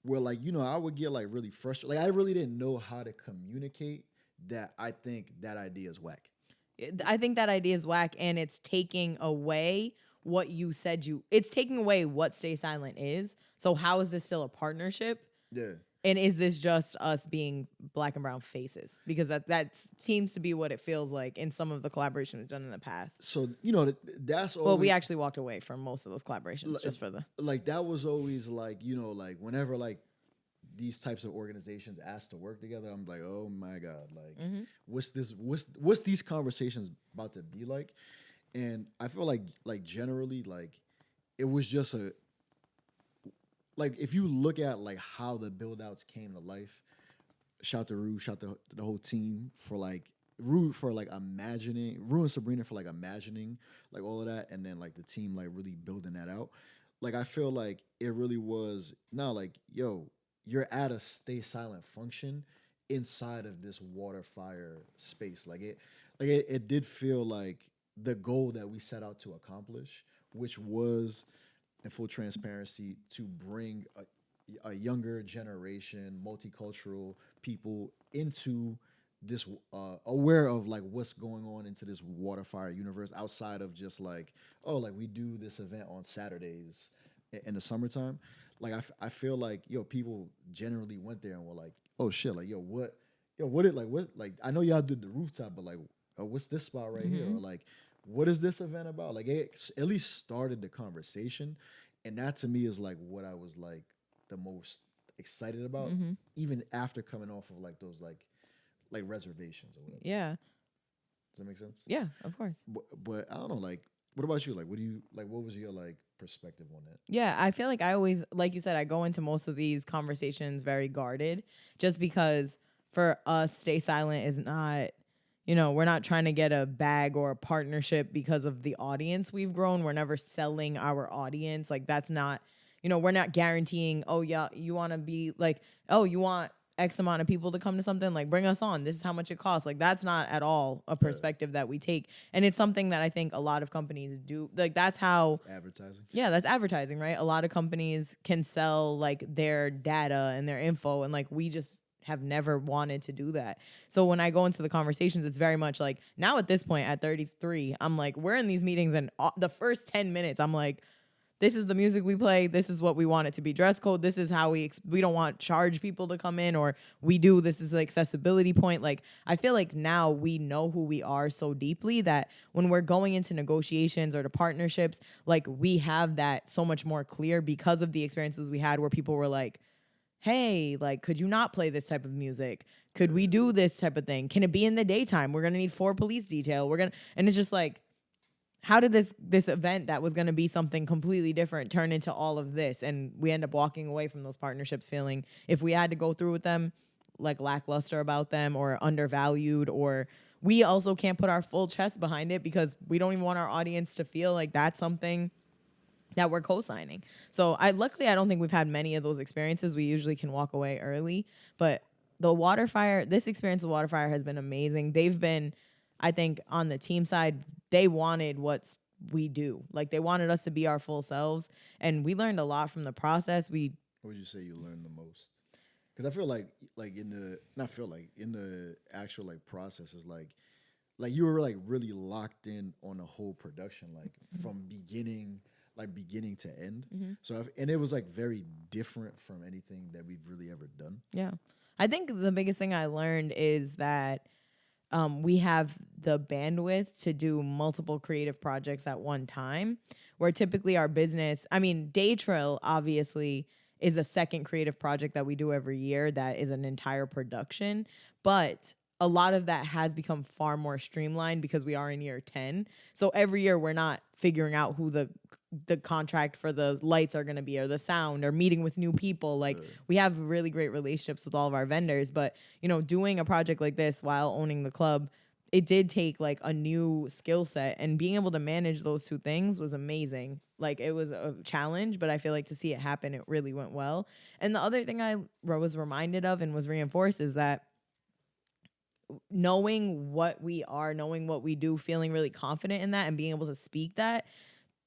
where like, I would get like really frustrated. Like I really didn't know how to communicate that I think that idea is whack. I think that idea is whack, and it's taking away what you said it's taking away what Stay Silent is. So how is this still a partnership? Yeah. And is this just us being black and brown faces? Because that seems to be what it feels like in some of the collaborations we've done in the past. So, that's always... Well, we actually walked away from most of those collaborations just for the... Like, that was always like, like whenever like these types of organizations ask to work together, I'm like, oh my God, like what's these conversations about to be like? And I feel like generally like it was just like if you look at like how the build outs came to life, shout to Rue, shout to the whole team for like Rue and Sabrina for like imagining like all of that, and then like the team like really building that out. Like I feel like it really was now like, yo, you're at a Stay Silent function inside of this Watefire space. It did feel like the goal that we set out to accomplish, which was, in full transparency, to bring a younger generation, multicultural people into this, aware of like what's going on into this Watefire universe outside of just like, oh, like we do this event on Saturdays in the summertime. Like I feel like, yo, people generally went there and were like, oh shit, like what I know y'all did the rooftop, but like what's this spot right here? Or like what is this event about? Like it at least started the conversation, and that to me is like what I was like the most excited about, even after coming off of like those like reservations or whatever. Yeah. Does that make sense? Yeah, of course. But I don't know, like what about you? Like what was your like perspective on that? Yeah, I feel like I always, like you said, I go into most of these conversations very guarded, just because for us, Stay Silent is not, we're not trying to get a bag or a partnership because of the audience we've grown. We're never selling our audience. Like that's not, we're not guaranteeing, oh yeah, you want to be like, oh, you want X amount of people to come to something, like bring us on. This is how much it costs. Like that's not at all a perspective that we take. And it's something that I think a lot of companies do. Like that's how it's advertising. Yeah, that's advertising, right? A lot of companies can sell like their data and their info, and like we just have never wanted to do that. So when I go into the conversations, it's very much like now at this point at 33, I'm like, we're in these meetings and the first 10 minutes, I'm like, this is the music we play. This is what we want it to be dress code. This is how we don't want charge people to come in, or we do. This is the accessibility point. Like, I feel like now we know who we are so deeply that when we're going into negotiations or to partnerships, like we have that so much more clear because of the experiences we had where people were like, hey, like, could you not play this type of music? Could we do this type of thing? Can it be in the daytime? We're going to need 4 police detail. And it's just like, how did this event that was going to be something completely different turn into all of this? And we end up walking away from those partnerships feeling, if we had to go through with them, like lackluster about them or undervalued, or we also can't put our full chest behind it because we don't even want our audience to feel like that's something that we're co-signing. So luckily I don't think we've had many of those experiences. We usually can walk away early, but this experience with Watefire has been amazing. They've been, I think, on the team side, they wanted what we do. Like, they wanted us to be our full selves, and we learned a lot from the process. What would you say you learned the most? Because I feel like in the actual like processes, like you were like really locked in on the whole production, like from beginning to end. Mm-hmm. So and it was like very different from anything that we've really ever done. Yeah. I think the biggest thing I learned is that we have the bandwidth to do multiple creative projects at one time, where typically our business, TRILL obviously is a second creative project that we do every year that is an entire production, but a lot of that has become far more streamlined because we are in year 10. So every year we're not figuring out who the contract for the lights are going to be, or the sound, or meeting with new people. Like, we have really great relationships with all of our vendors, but doing a project like this while owning the club, it did take like a new skill set, and being able to manage those two things was amazing. Like, it was a challenge, but I feel like to see it happen, it really went well. And the other thing I was reminded of and was reinforced is that knowing what we are, knowing what we do, feeling really confident in that, and being able to speak that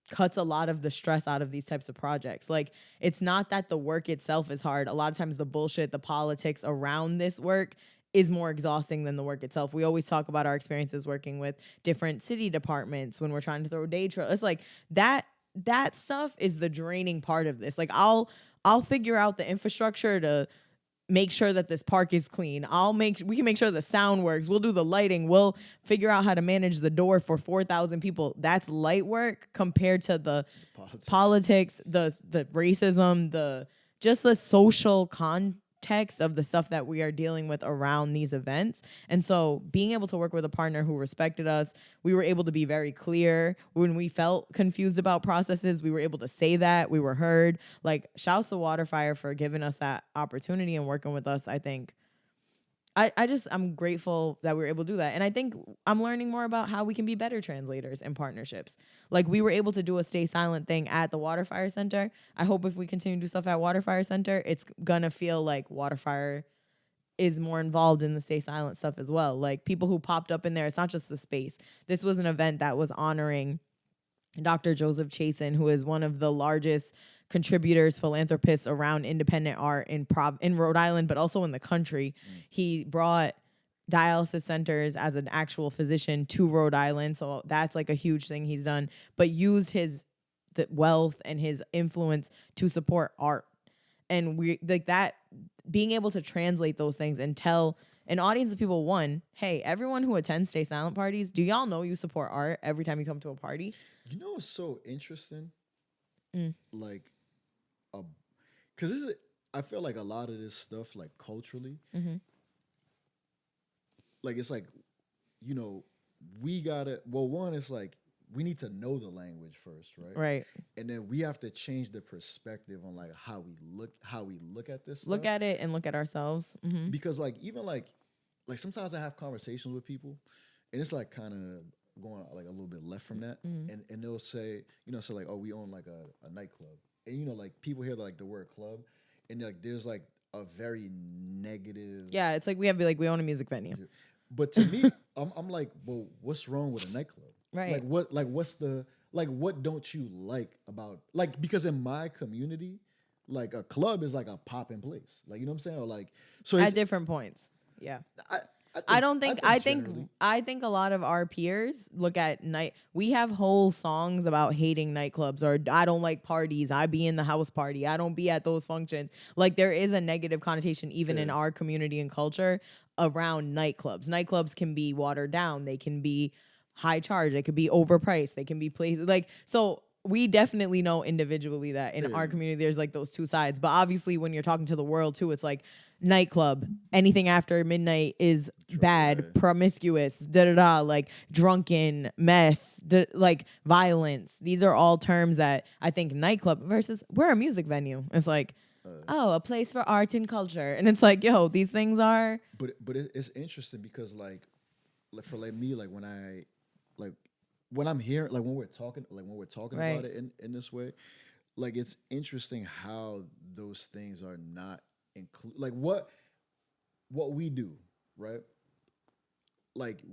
cuts a lot of the stress out of these types of projects. Like, it's not that the work itself is hard. A lot of times the bullshit, the politics around this work is more exhausting than the work itself. We always talk about our experiences working with different city departments when we're trying to throw day trail. It's like that stuff is the draining part of this. Like, I'll figure out the infrastructure to make sure that this park is clean. We can make sure the sound works. We'll do the lighting. We'll figure out how to manage the door for 4,000 people. That's light work compared to the politics, the racism, the social context of the stuff that we are dealing with around these events. And so being able to work with a partner who respected us, we were able to be very clear. When we felt confused about processes, we were able to say that. We were heard. Like, shouts to Watefire for giving us that opportunity and working with us. I think I'm grateful that we were able to do that. And I think I'm learning more about how we can be better translators and partnerships. Like, we were able to do a Stay Silent thing at the Watefire Center. I hope if we continue to do stuff at Watefire Center, it's gonna feel like Watefire is more involved in the Stay Silent stuff as well. Like, people who popped up in there, it's not just the space. This was an event that was honoring Dr. Joseph Chasen, who is one of the largest contributors, philanthropists around independent art in Rhode Island, but also in the country. He brought dialysis centers as an actual physician to Rhode Island. So that's like a huge thing he's done, but used his wealth and his influence to support art. And we like that, being able to translate those things and tell an audience of people, one, hey, everyone who attends Stay Silent parties, do y'all know you support art every time you come to a party? You know what's so interesting? Like, because I feel like a lot of this stuff, like culturally, like, it's like, we gotta, one, it's like, we need to know the language first, right? Right. And then we have to change the perspective on like how we look at this stuff. Look at it and look at ourselves. Mm-hmm. Because like, even like sometimes I have conversations with people, and it's like kind of going like a little bit left from that. And they'll say, say like, oh, we own like a nightclub. And like people hear like the word club, and like there's like a very negative. Yeah, it's like we own a music venue. But to me, I'm like, well, what's wrong with a nightclub? Right. What don't you like about, like, because in my community, like a club is like a popping place. Like, you know what I'm saying? Or like, so at different points. Yeah. I think a lot of our peers look at we have whole songs about hating nightclubs, or I don't like parties. I be in the house party. I don't be at those functions. Like, there is a negative connotation even in our community and culture around nightclubs. Nightclubs can be watered down. They can be high charge. They could be overpriced. They can be places like, so we definitely know individually that in our community, there's like those two sides. But obviously when you're talking to the world too, it's like Nightclub, anything after midnight is bad, promiscuous, like drunken, mess, like violence. These are all terms that I think nightclub versus we're a music venue. It's like, a place for art and culture. And it's like, yo, these things are. But it's interesting because like for like me, like when I like when I'm here, like when we're talking Right. about it in this way, like it's interesting how those things are not include like what we do, right? Like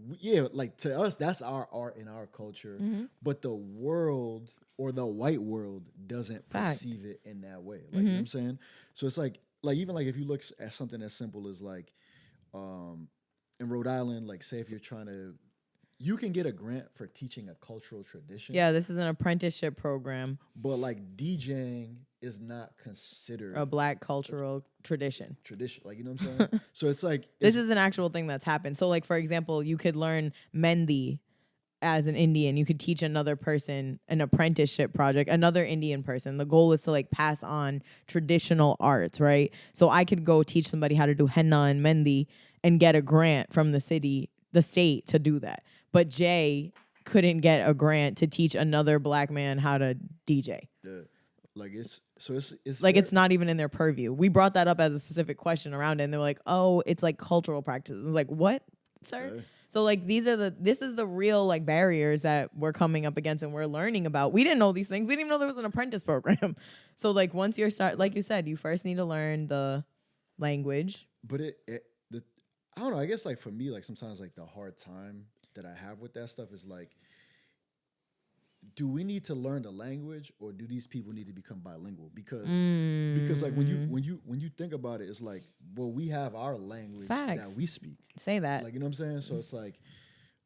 like to us that's our art and our culture, but the world or the white world doesn't perceive it in that way. Like you know what I'm saying? So it's like even like if you look at something as simple as like in Rhode Island, like say if you're trying to you can get a grant for teaching a cultural tradition. Yeah, this is an apprenticeship program. But like DJing is not considered a black cultural tradition. Like, you know what I'm saying? So it's like this is an actual thing that's happened. So like for example, you could learn Mehndi as an Indian. You could teach another person an apprenticeship project, another Indian person. The goal is to like pass on traditional arts, right? So I could go teach somebody how to do henna and Mehndi and get a grant from the state to do that. But Jay couldn't get a grant to teach another black man how to DJ. Yeah. Like it's like it's not even in their purview. We brought that up as a specific question around it, and they're like, "Oh, it's like cultural practices." It's like, "What, sir?" Yeah. So like this is the real like barriers that we're coming up against and we're learning about. We didn't know these things. We didn't even know there was an apprentice program. So like once you're like you said, you first need to learn the language. But I don't know. I guess like for me, like sometimes like the hard time that I have with that stuff is like, do we need to learn the language or do these people need to become bilingual? Because like when you think about it, it's like, well, we have our language that we speak. Say that. Like, you know what I'm saying? So it's like,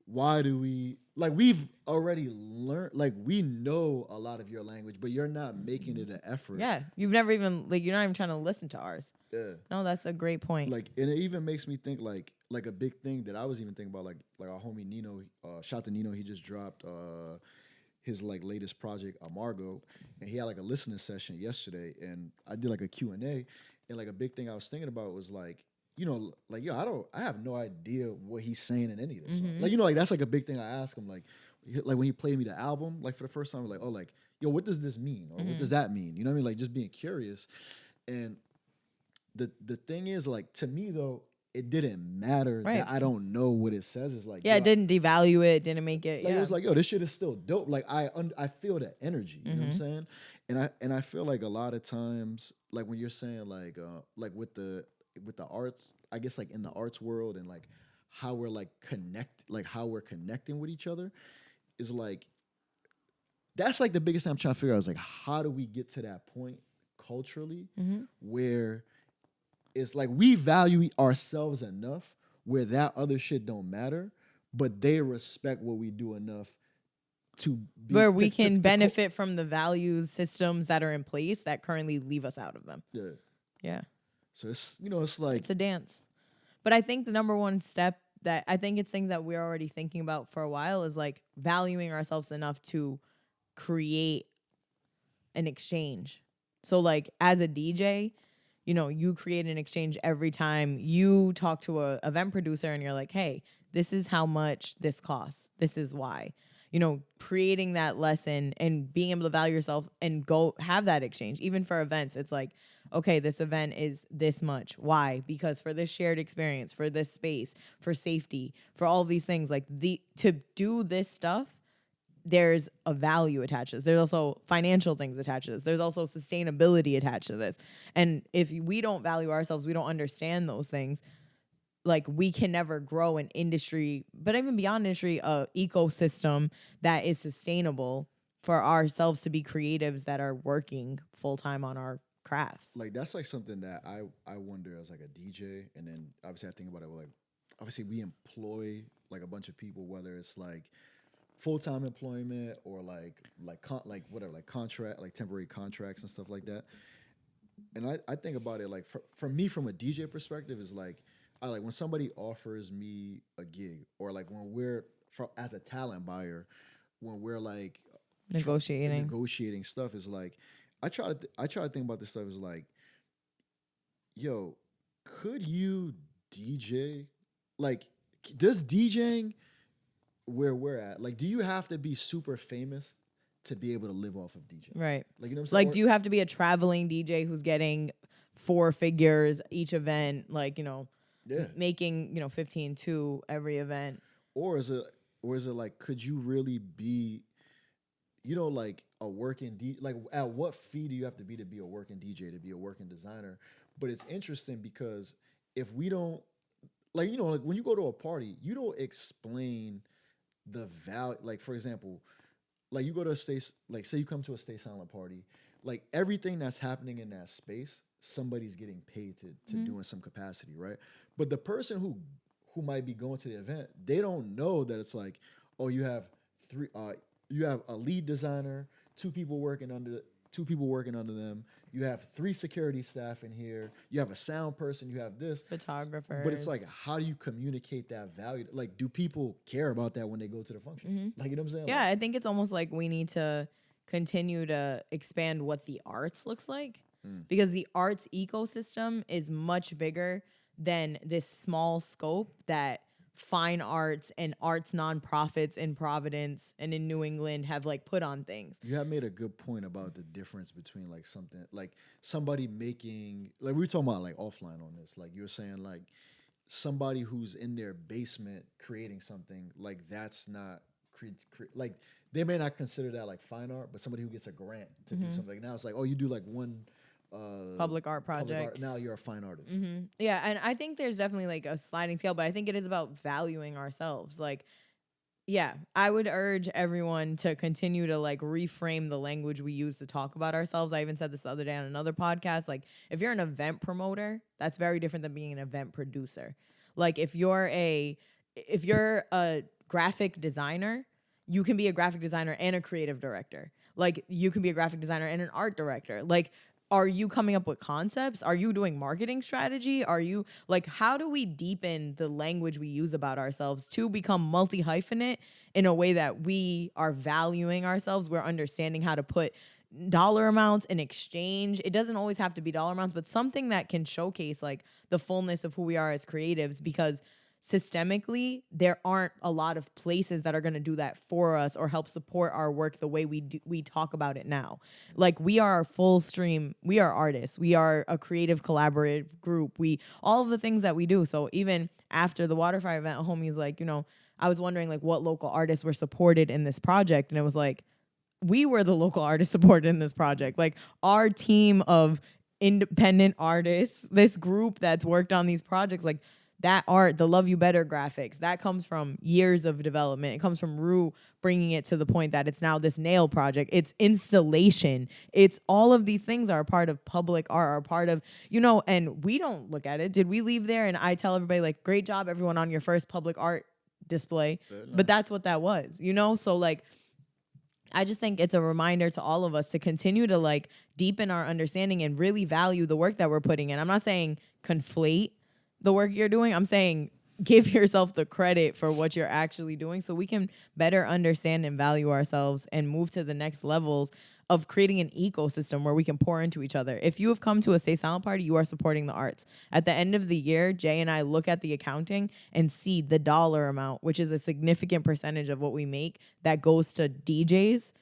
why do we like we've already learned, like we know a lot of your language, but you're not making it an effort. Yeah. You've never even like you're not even trying to listen to ours. Yeah. No, that's a great point. Like, and it even makes me think like a big thing that I was even thinking about, like our homie Nino, shout to Nino, he just dropped his like latest project, Amargo, and he had like a listening session yesterday, and I did like a Q&A, and like a big thing I was thinking about was like, you know, like, yo, I have no idea what he's saying in any of this song. Like, you know, like that's like a big thing I ask him, like when he played me the album, like for the first time, like, oh, like, yo, what does this mean? Or what does that mean? You know what I mean? Like just being curious. And the thing is, like, to me though, it didn't matter that I don't know what it says. It's like, yeah, it didn't devalue it, didn't make it. Like, it was like, yo, this shit is still dope. Like I feel the energy. You know what I'm saying? And I feel like a lot of times, like when you're saying like with the arts, I guess like in the arts world and like how we're like how we're connecting with each other is like, that's like the biggest thing I'm trying to figure out is like, how do we get to that point culturally where it's like we value ourselves enough where that other shit don't matter, but they respect what we do enough to be, where we can benefit from the values systems that are in place that currently leave us out of them. Yeah. Yeah. So it's, you know, it's like, it's a dance. But I think the number one step that I think it's things that we're already thinking about for a while is like valuing ourselves enough to create an exchange. So like as a DJ, you know, you create an exchange every time you talk to a event producer and you're like, hey, this is how much this costs. This is why. You know, creating that lesson and being able to value yourself and go have that exchange. Even for events, it's like, okay, this event is this much. Why? Because for this shared experience, for this space, for safety, for all of these things, like to do this stuff, there's a value attached to this. There's also financial things attached to this. There's also sustainability attached to this. And if we don't value ourselves, we don't understand those things, like we can never grow an industry, but even beyond industry, a ecosystem that is sustainable for ourselves to be creatives that are working full-time on our crafts. Like that's like something that I wonder as like a DJ, and then obviously I think about it like, obviously we employ like a bunch of people, whether it's like full-time employment or like contract, like temporary contracts and stuff like that. And I think about it like for me from a DJ perspective is like, I like when somebody offers me a gig, or like when we're as a talent buyer, when we're like negotiating stuff, is like I try to think about this stuff as like, yo, could you DJ? Like, does DJing where we're at, like, do you have to be super famous to be able to live off of DJing? Right. Like, you know what I'm saying? Like, do you have to be a traveling DJ who's getting 4 figures each event, like, making, 15 to every event? Or is it like, could you really be, like a working like, at what fee do you have to be a working DJ, to be a working designer? But it's interesting because if we don't, like, like when you go to a party, you don't explain the value. Like, for example, like you go to a state, like say you come to a Stay Silent party, like everything that's happening in that space, somebody's getting paid to do in some capacity, right? But the person who might be going to the event, they don't know that it's like, oh, you have a lead designer, two people working under them. You have 3 security staff in here. You have a sound person. You have this photographers. But it's like, how do you communicate that value? Like, do people care about that when they go to the function? Like, you know what I'm saying? Yeah, I think it's almost like we need to continue to expand what the arts looks like, because the arts ecosystem is much bigger than this small scope that fine arts and arts nonprofits in Providence and in New England have like put on things. You have made a good point about the difference between like something like somebody making, like we were talking about like offline on this, like you were saying like somebody who's in their basement creating something, like that's not like they may not consider that like fine art, but somebody who gets a grant to do something, now it's like, oh, you do like one public art project. Now you're a fine artist. Yeah, and I think there's definitely like a sliding scale, but I think it is about valuing ourselves. Like, yeah, I would urge everyone to continue to like reframe the language we use to talk about ourselves. I even said this the other day on another podcast. Like, if you're an event promoter, that's very different than being an event producer. Like, if you're a graphic designer, you can be a graphic designer and a creative director. Like, you can be a graphic designer and an art director. Like, are you coming up with concepts? Are you doing marketing strategy? Are you like, how do we deepen the language we use about ourselves to become multi-hyphenate in a way that we are valuing ourselves? We're understanding how to put dollar amounts in exchange. It doesn't always have to be dollar amounts, but something that can showcase like the fullness of who we are as creatives, because systemically, there aren't a lot of places that are going to do that for us or help support our work the way we talk about it now. Like, we are full stream. We are artists. We are a creative collaborative group. All of the things that we do. So even after the Watefire event, a homie's like, I was wondering like what local artists were supported in this project. And it was like, we were the local artists supported in this project. Like, our team of independent artists, this group that's worked on these projects, like, that art, the Love You Better graphics, that comes from years of development. It comes from Rue bringing it to the point that it's now this nail project. It's installation. It's all of these things are a part of public art, are a part of, and we don't look at it. Did we leave there and I tell everybody like, great job, everyone, on your first public art display? But that's what that was, So like, I just think it's a reminder to all of us to continue to like deepen our understanding and really value the work that we're putting in. I'm not saying conflate the work you're doing. I'm saying give yourself the credit for what you're actually doing so we can better understand and value ourselves and move to the next levels of creating an ecosystem where we can pour into each other. If you have come to a Stay Silent party, you are supporting the arts. At the end of the year, Jay and I look at the accounting and see the dollar amount, which is a significant percentage of what we make that goes to DJs,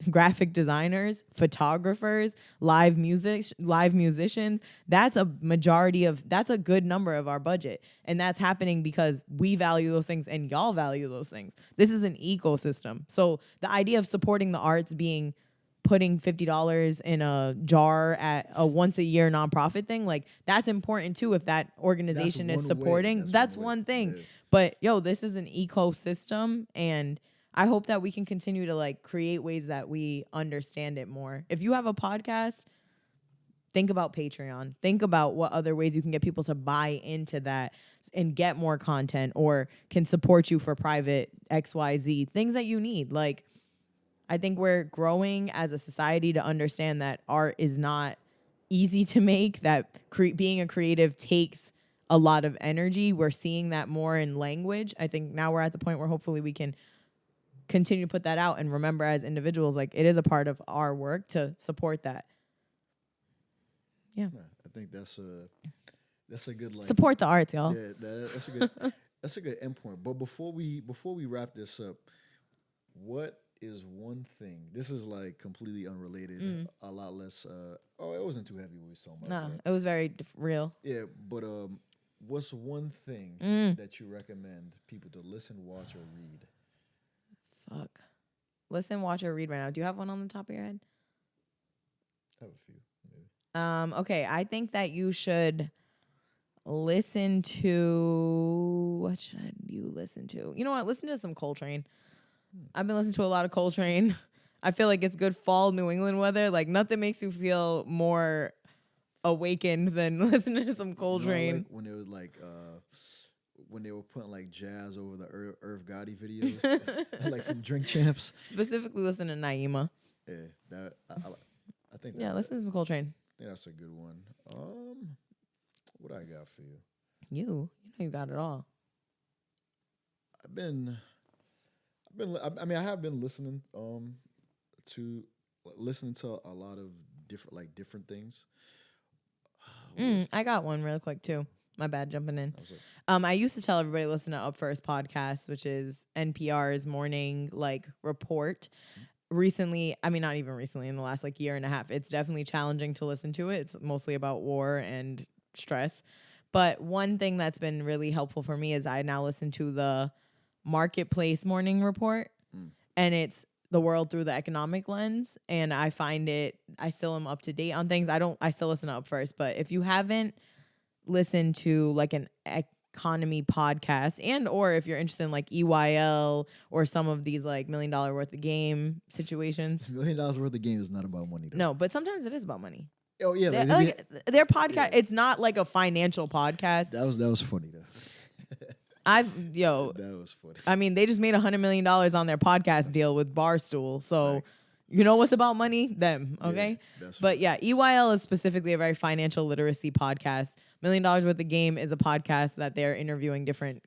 graphic designers, photographers, live musicians. That's a good number of our budget. And that's happening because we value those things and y'all value those things. This is an ecosystem. So the idea of supporting the arts being putting $50 in a jar at a once a year nonprofit thing, like that's important too. If that organization is supporting, that's one thing. Yeah. But this is an ecosystem, and I hope that we can continue to like create ways that we understand it more. If you have a podcast, think about Patreon. Think about what other ways you can get people to buy into that and get more content, or can support you for private XYZ things that you need. Like, I think we're growing as a society to understand that art is not easy to make, that being a creative takes a lot of energy. We're seeing that more in language. I think now we're at the point where hopefully we can continue to put that out and remember as individuals, like it is a part of our work to support that. Yeah. I think that's That's a good like support the arts, y'all. Yeah, that's a good endpoint. But before we wrap this up, what is one thing? This is like completely unrelated, a lot less. It wasn't too heavy when we saw about. No, it was very real. Yeah, but what's one thing that you recommend people to listen, watch, or read? Fuck, listen, watch, or read right now. Do you have one on the top of your head? I have a few. Maybe. Okay, I think that you should listen to, what should you listen to? You know what? Listen to some Coltrane. I've been listening to a lot of Coltrane. I feel like it's good fall New England weather. Like nothing makes you feel more awakened than listening to some Coltrane. Like when it was like when they were putting like jazz over the Irv Gotti videos, like from Drink Champs. Specifically, listen to Naima. Yeah, that I think. Yeah, listen to some Coltrane. I think that's a good one. What I got for you? You know you got it all. I mean, I have been listening to a lot of different things. I got one real quick too. My bad, jumping in. I used to tell everybody to listen to Up First podcast, which is NPR's morning report. Recently, I mean, not even recently, in the last year and a half, it's definitely challenging to listen to it. It's mostly about war and stress. But one thing that's been really helpful for me is I now listen to the Marketplace morning report, and it's the world through the economic lens. And I find I still am up to date on things. I still listen to Up First, but if you haven't listened to an economy podcast, and or if you're interested in EYL or some of these $1 million worth of game situations. $1 million worth of game is not about money, though. No, but sometimes it is about money. Oh yeah, their podcast. Yeah. It's not like a financial podcast. That was funny though. That was funny. I mean, they just made $100 million on their podcast deal with Barstool. So, Thanks. You know what's about money? Them. Okay. Yeah, but yeah, EYL is specifically a very financial literacy podcast. $1 million worth of game is a podcast that they're interviewing different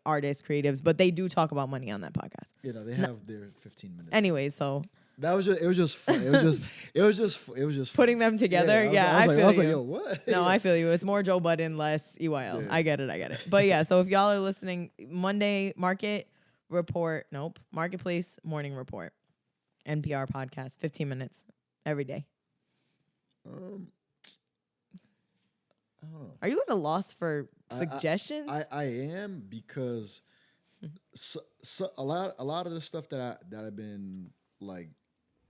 artists, creatives, but they do talk about money on that podcast. You know, they have their 15 minutes. Anyway, so. It was just fun. It was just putting them together. I feel you. Like, yo, what? No, I feel you. It's more Joe Budden, less EYL. Yeah. I get it. But yeah, so if y'all are listening, Monday Marketplace morning report, NPR podcast, 15 minutes every day. I don't know. Are you at a loss for suggestions? I am, because a lot of the stuff that I've been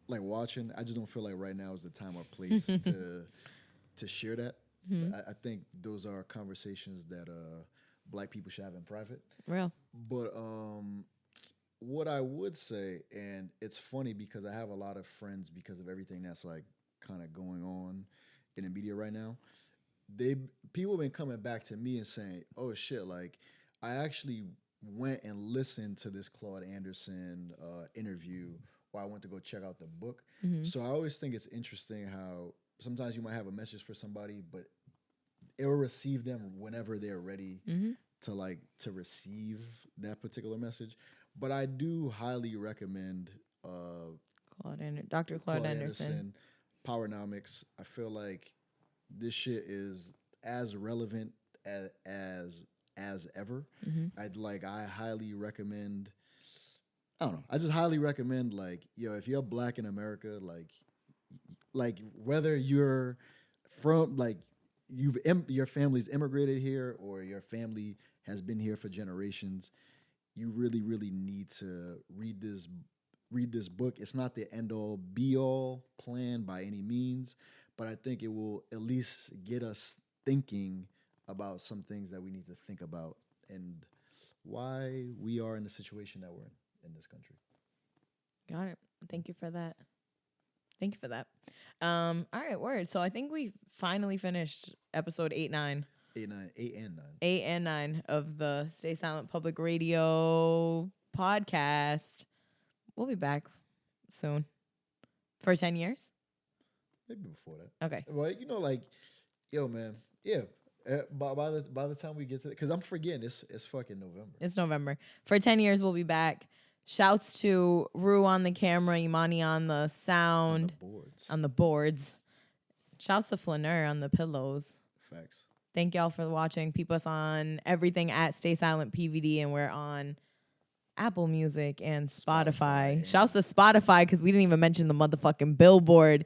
watching, I just don't feel like right now is the time or place to share that. Mm-hmm. I think those are conversations that Black people should have in private. Real. But what I would say, and it's funny because I have a lot of friends, because of everything that's kind of going on in the media right now, people have been coming back to me and saying, oh shit, I actually went and listened to this Claude Anderson interview, or I went to go check out the book. Mm-hmm. So I always think it's interesting how sometimes you might have a message for somebody, but it will receive them whenever they're ready to receive that particular message. But I do highly recommend Dr. Claude Anderson, Powernomics. I feel like this shit is as relevant as ever. Mm-hmm. I highly recommend. I don't know. I just highly recommend, if you're Black in America, whether you're from, your family's immigrated here or your family has been here for generations, you really, really need to read this book. It's not the end-all, be-all plan by any means, but I think it will at least get us thinking about some things that we need to think about and why we are in the situation that we're in this country. Got it. Thank you for that. All right, word. So I think we finally finished episode 8 and 9 of the Stay Silent Public Radio podcast. We'll be back soon for 10 years. Maybe before that. Okay. Well, yo, man. Yeah. By the time we get to it, because I'm forgetting it's fucking November. It's November. For 10 years, we'll be back. Shouts to Rue on the camera, Imani on the sound. On the boards. Shouts to Flaneur on the pillows. Facts. Thank y'all for watching. Peep us on everything at Stay Silent PVD, and we're on Apple Music and Spotify. Shouts to Spotify because we didn't even mention the motherfucking billboard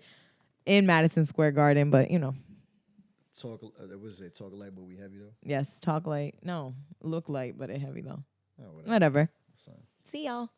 in Madison Square Garden, but you know. Talk light, but we heavy though. Yes, talk light. No, look light, but it heavy though. Oh, Whatever. Son. See y'all.